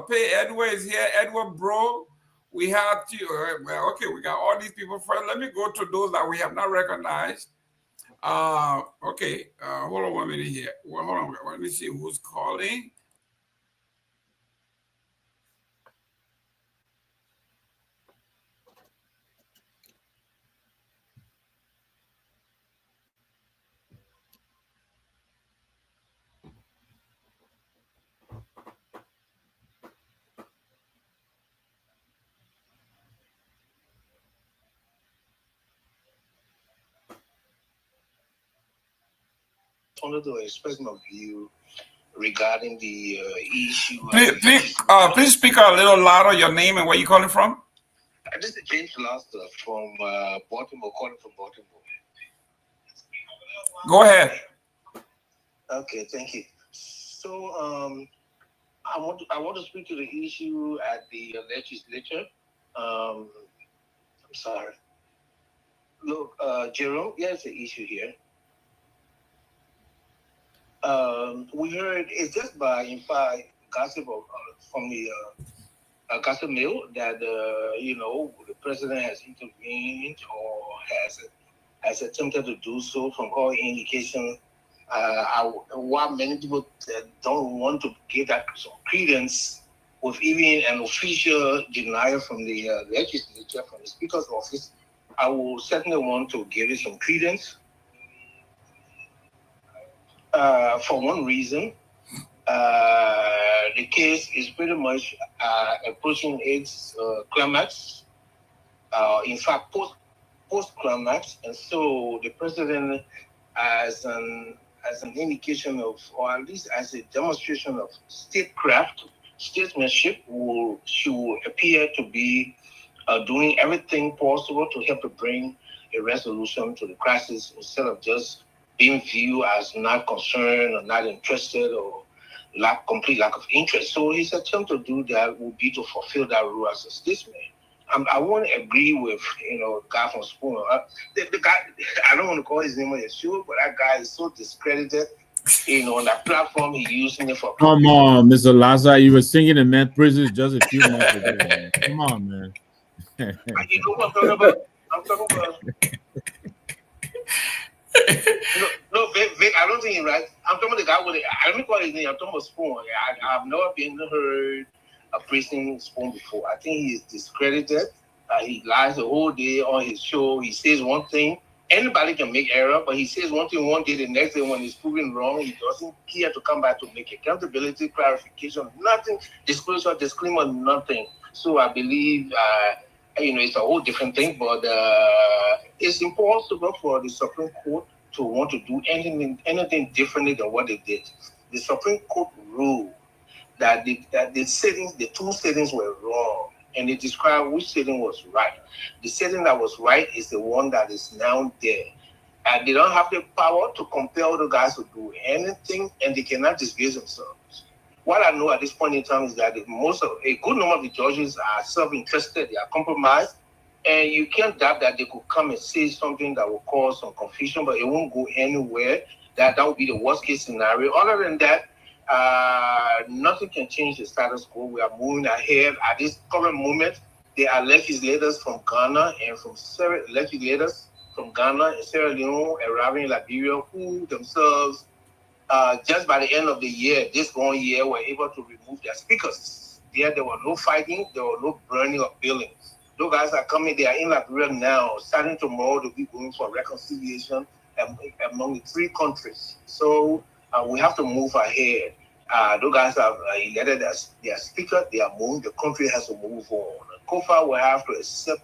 Pay Edward is here. Edward Bro. We have to, okay, we got all these people first. Let me go to those that we have not recognized. Okay, hold on 1 minute here. Well, hold on. Let me see who's calling. Wanted to express my view regarding the issue. Please speak a little louder. Your name and where you calling from? This is James Laster from Baltimore, calling from Baltimore. Go ahead. Okay, thank you. So I want to speak to the issue at the legislature. I'm sorry. Look, Jerome, there's an issue here. We heard it's just by in fact gossip from the gossip mill that the president has intervened or has attempted to do so. From all indications, why many people don't want to give that some credence with even an official denial from the legislature, from the Speaker's office. I will certainly want to give it some credence. For one reason, the case is pretty much approaching its climax. In fact, post-climax, and so the president, as an indication of, or at least as a demonstration of statesmanship, should appear to be doing everything possible to help to bring a resolution to the crisis, instead of just being viewed as not concerned or not interested or complete lack of interest. So his attempt to do that would be to fulfill that role as a statesman. I won't agree with the guy from Spoon. The guy, I don't want to call his name on the show, but that guy is so discredited. On that platform, he using it for. Come on, Mr. Laza, you were singing in Met Prisons just a few months ago. Man. Come on, man. You know what I'm talking about? I'm talking about. No, Vic, I don't think he's right. I'm talking about the guy with it. Let me call his name. I'm talking about Spoon. I've never heard a praising Spoon before. I think he is discredited. He lies the whole day on his show. He says one thing, Anybody can make error, but he says one thing one day, the next day when he's proven wrong, he doesn't care to come back to make accountability, clarification, nothing, disclosure, disclaimer, nothing. So I believe, it's a whole different thing, but it's impossible for the Supreme Court to want to do anything differently than what they did. The Supreme Court ruled that the two settings were wrong, and they described which setting was right. The setting that was right is the one that is now there. And they don't have the power to compel the guys to do anything, and they cannot disgrace themselves. What I know at this point in time is that a good number of the judges are self-interested, they are compromised, and you can't doubt that they could come and say something that will cause some confusion, but it won't go anywhere. That would be the worst case scenario. Other than that, nothing can change the status quo. We are moving ahead. At this current moment, there are legislators from Ghana and Sierra Leone arriving in Liberia who themselves, just by the end of the year, this one year, were able to remove their speakers. There were no fighting, there were no burning of buildings. Those guys are coming, they are in Liberia now. Starting tomorrow, they'll be going for reconciliation among the three countries. So we have to move ahead. Those guys have elected as their speaker, they are moving, the country has to move on. COFA will have to accept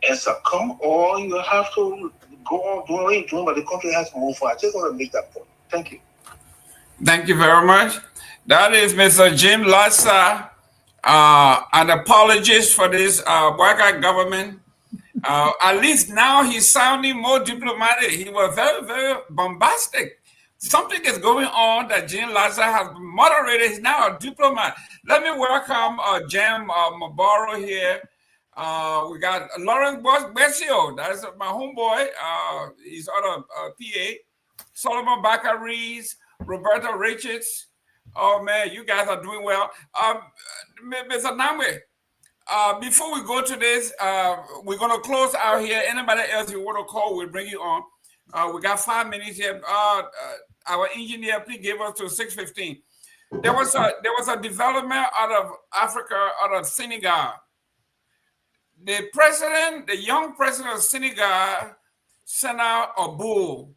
and succumb, or you have to go on doing what you're doing, but the country has to move forward. I just want to make that point. Thank you. Thank you very much. That is Mr. Jim Lassa, an apologist for this white guy government. At least now he's sounding more diplomatic. He was very, very bombastic. Something is going on that Jim Lassa has moderated. He's now a diplomat. Let me welcome Jam Mabaro here. We got Lawrence Besio. That's my homeboy. He's on a PA. Solomon Bakaris, Roberto Richards. Oh man, you guys are doing well. Mr. Namwe, before we go to this, we're gonna close out here. Anybody else you want to call, we'll bring you on. We got 5 minutes here. Our engineer, please give us to 6:15. There was a development out of Africa, out of Senegal. The young president of Senegal, sent out a bull,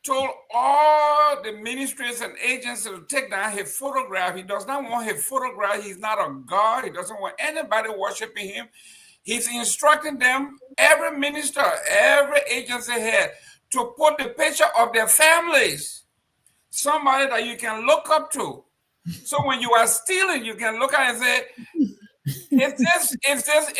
told all the ministries and agencies to take down his photograph. He does not want his photograph. He's not a god. He doesn't want anybody worshiping him. He's instructing them, every minister, every agency head, to put the picture of their families, somebody that you can look up to. So when you are stealing, you can look at it and say,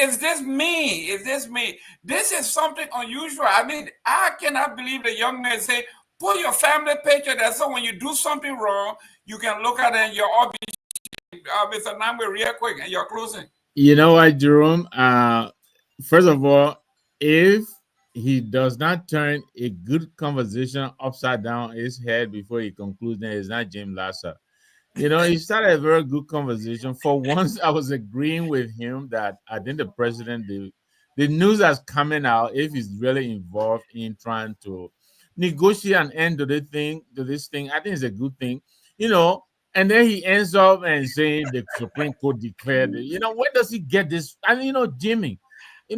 is this me? Is this me? This is something unusual. I mean, I cannot believe the young man say, put your family picture there, so when you do something wrong, you can look at it and you're all Mr. Namwe, real quick, and you're closing. You know what, Jerome? First of all, if he does not turn a good conversation upside down his head before he concludes, then it's not Jim Lassa. You know, he started a very good conversation. For once, I was agreeing with him that I think the president, the news that's coming out, if he's really involved in trying to negotiate an end to this thing, I think it's a good thing. You know, and then he ends up and saying the Supreme Court declared it. You know, where does he get this? I mean, Jimmy,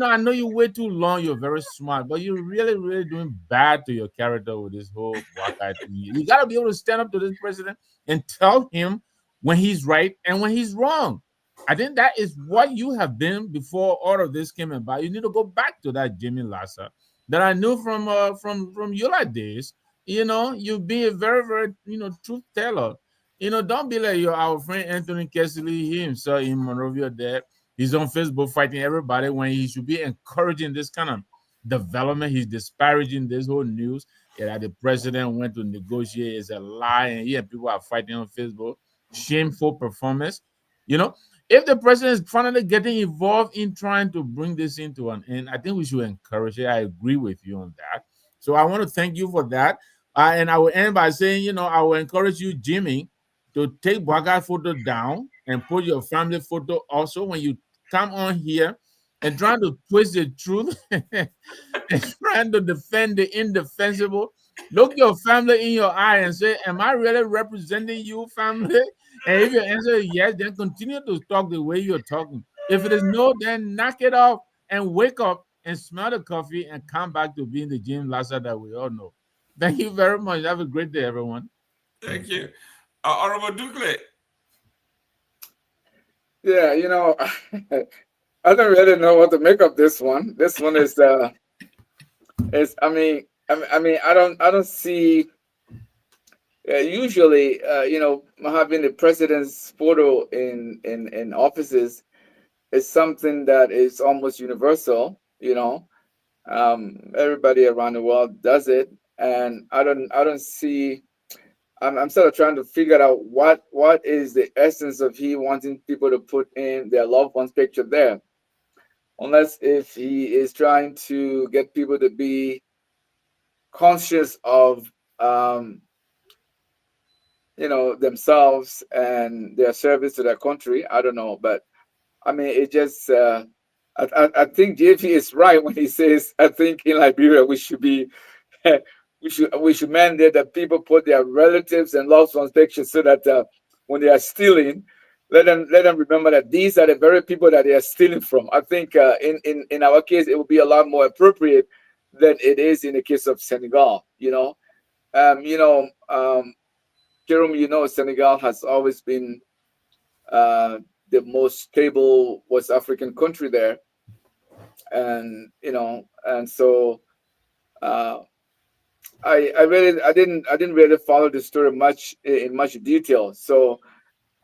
I know you wait too long, you're very smart, but you're really, really doing bad to your character with this whole black eye thing. You got to be able to stand up to this president and tell him when he's right and when he's wrong. I think that is what you have been before all of this came about. You need to go back to that Jimmy Lassa that I knew from your days. You be a very, very, truth teller. Don't be like our friend Anthony Kessley. He himself in Monrovia there. He's on Facebook fighting everybody when he should be encouraging this kind of development. He's disparaging this whole news that the president went to negotiate is a lie, and yeah, people are fighting on Facebook. Shameful performance. If the president is finally getting involved in trying to bring this into an end, I think we should encourage it. I agree with you on that. So I want to thank you for that. And I will end by saying, I will encourage you, Jimmy, to take Bwaga photo down and put your family photo also when you come on here and trying to twist the truth and trying to defend the indefensible. Look your family in your eye and say, am I really representing you, family? And if your answer is yes, then continue to talk the way you're talking. If it is no, then knock it off and wake up and smell the coffee and come back to being the James Lasser that we all know. Thank you very much. Have a great day, everyone. Thank you. Honorable Dukley. Yeah, I don't really know what to make of this one. This one is I don't see. Usually, having the president's photo in offices is something that is almost universal. Everybody around the world does it, and I don't see. I'm sort of trying to figure out what is the essence of he wanting people to put in their loved one's picture there, unless if he is trying to get people to be conscious of themselves and their service to their country. I don't know, but I mean, it just I think JP is right when he says I think in Liberia we should be we should mandate that people put their relatives and loved ones pictures so that when they are stealing, let them remember that these are the very people that they are stealing from. I think in our case it would be a lot more appropriate than it is in the case of Senegal. Jerome, Senegal has always been the most stable West African country there, and so I didn't really follow the story in much detail, so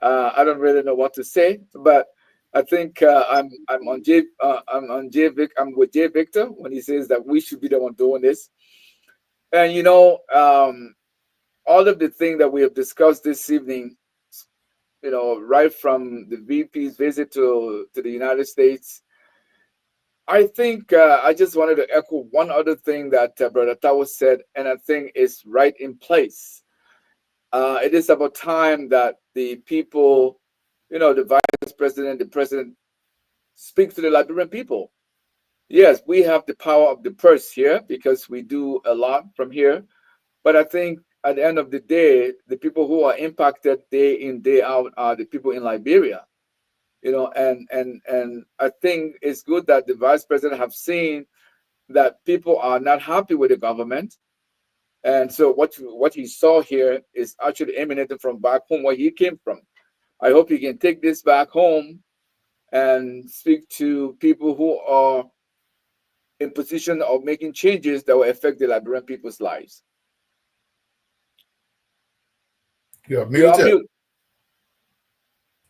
I don't really know what to say. But I think I'm with Jay Victor when he says that we should be the one doing this, and all of the things that we have discussed this evening, right from the VP's visit to the United States, I think I just wanted to echo one other thing that Brother Tawo said, and I think is right in place. It is about time that the people, the vice president, the president, speak to the Liberian people. Yes, we have the power of the purse here because we do a lot from here, but I think at the end of the day, the people who are impacted day in, day out are the people in Liberia. And I think it's good that the vice president have seen that people are not happy with the government. And so what he saw here is actually emanating from back home where he came from. I hope he can take this back home and speak to people who are in position of making changes that will affect the Liberian people's lives. You're muted.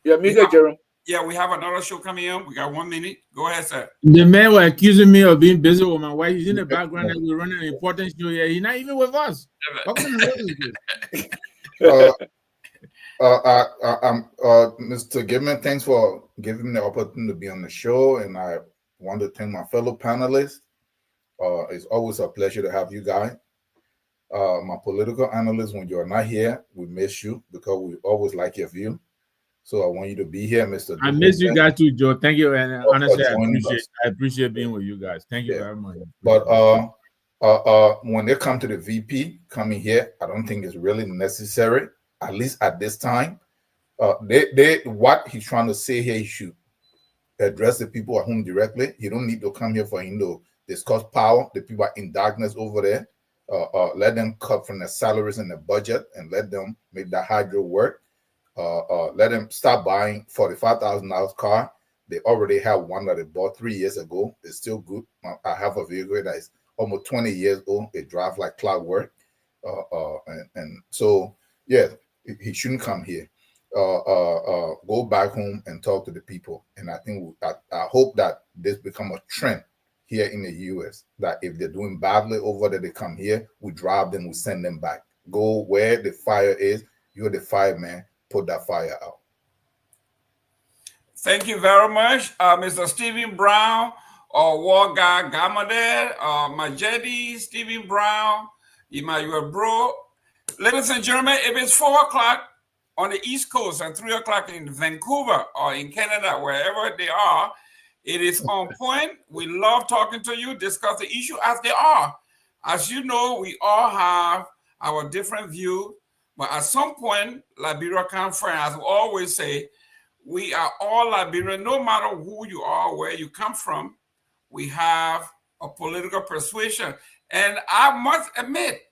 You're muted, Jerome. Yeah, we have another show coming in. We got 1 minute. Go ahead, sir. The man was accusing me of being busy with my wife. He's in the background and we're running an important show here. He's not even with us. What kind of road is this? Mr. Goodman, thanks for giving me the opportunity to be on the show, and I want to thank my fellow panelists. It's always a pleasure to have you guys. My political analysts, when you're not here, we miss you because we always like your view. So I want you to be here, Mr. I miss you guys too, Joe. Thank you, and honestly, I appreciate being with you guys. Thank you very much. But when they come to the VP coming here, I don't think it's really necessary, at least at this time. What he's trying to say here, he should address the people at home directly. He don't need to come here for him to discuss power. The people are in darkness over there. Let them cut from their salaries and the budget and let them make that hydro work. Let them stop buying $45,000 car. They already have one that they bought 3 years ago. It's still good. I have a vehicle that is almost 20 years old. It drives like clockwork. And so, yeah, he shouldn't come here. Go back home and talk to the people. And I think I hope that this become a trend here in the U.S. that if they're doing badly over there, they come here, we drive them, we send them back. Go where the fire is. You're the fireman. Put that fire out. Thank you very much, Mr. Stephen Brown, War Guy Gamade, Majedi, Stephen Brown, Emmanuel Bro. Ladies and gentlemen, if it's 4 o'clock on the East Coast and 3 o'clock in Vancouver or in Canada, wherever they are, it is on point. We love talking to you, discuss the issue as they are. As you know, we all have our different views, but at some point, Liberia can friend, as we always say, we are all Liberian, no matter who you are, where you come from. We have of political persuasion. And I must admit,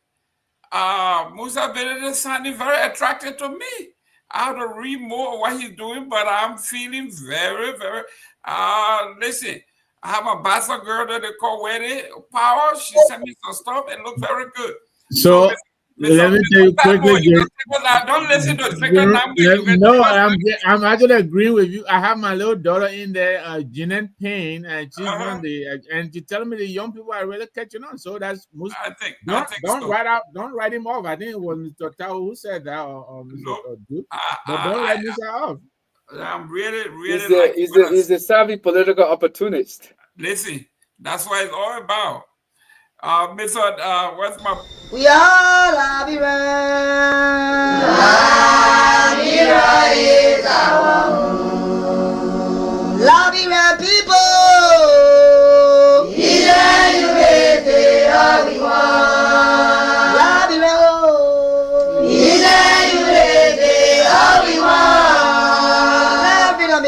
Musa Benedict sounding very attractive to me. I have to read more of what he's doing, but I'm feeling very, very. Listen, I have a bastard girl that they call Wedding Power. She sent me some stuff and look very good. So let me tell you quickly. Don't listen to second language. No, I'm actually agreeing with you. I have my little daughter in there, Jeanette Payne, and she's one of the, and she telling me the young people are really catching on. So that's I think don't so. write him off. I think it was Mr. Tao who said that, or Mr. Duke. But don't write Mr. off. I'm really he's a savvy political opportunist. Listen, that's what it's all about. Mr. What's my? We are Liberia. Liberia is our home. Liberia people.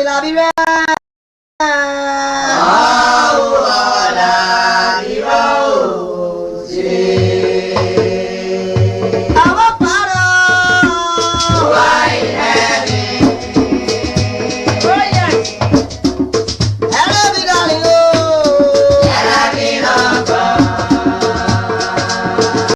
Liberia.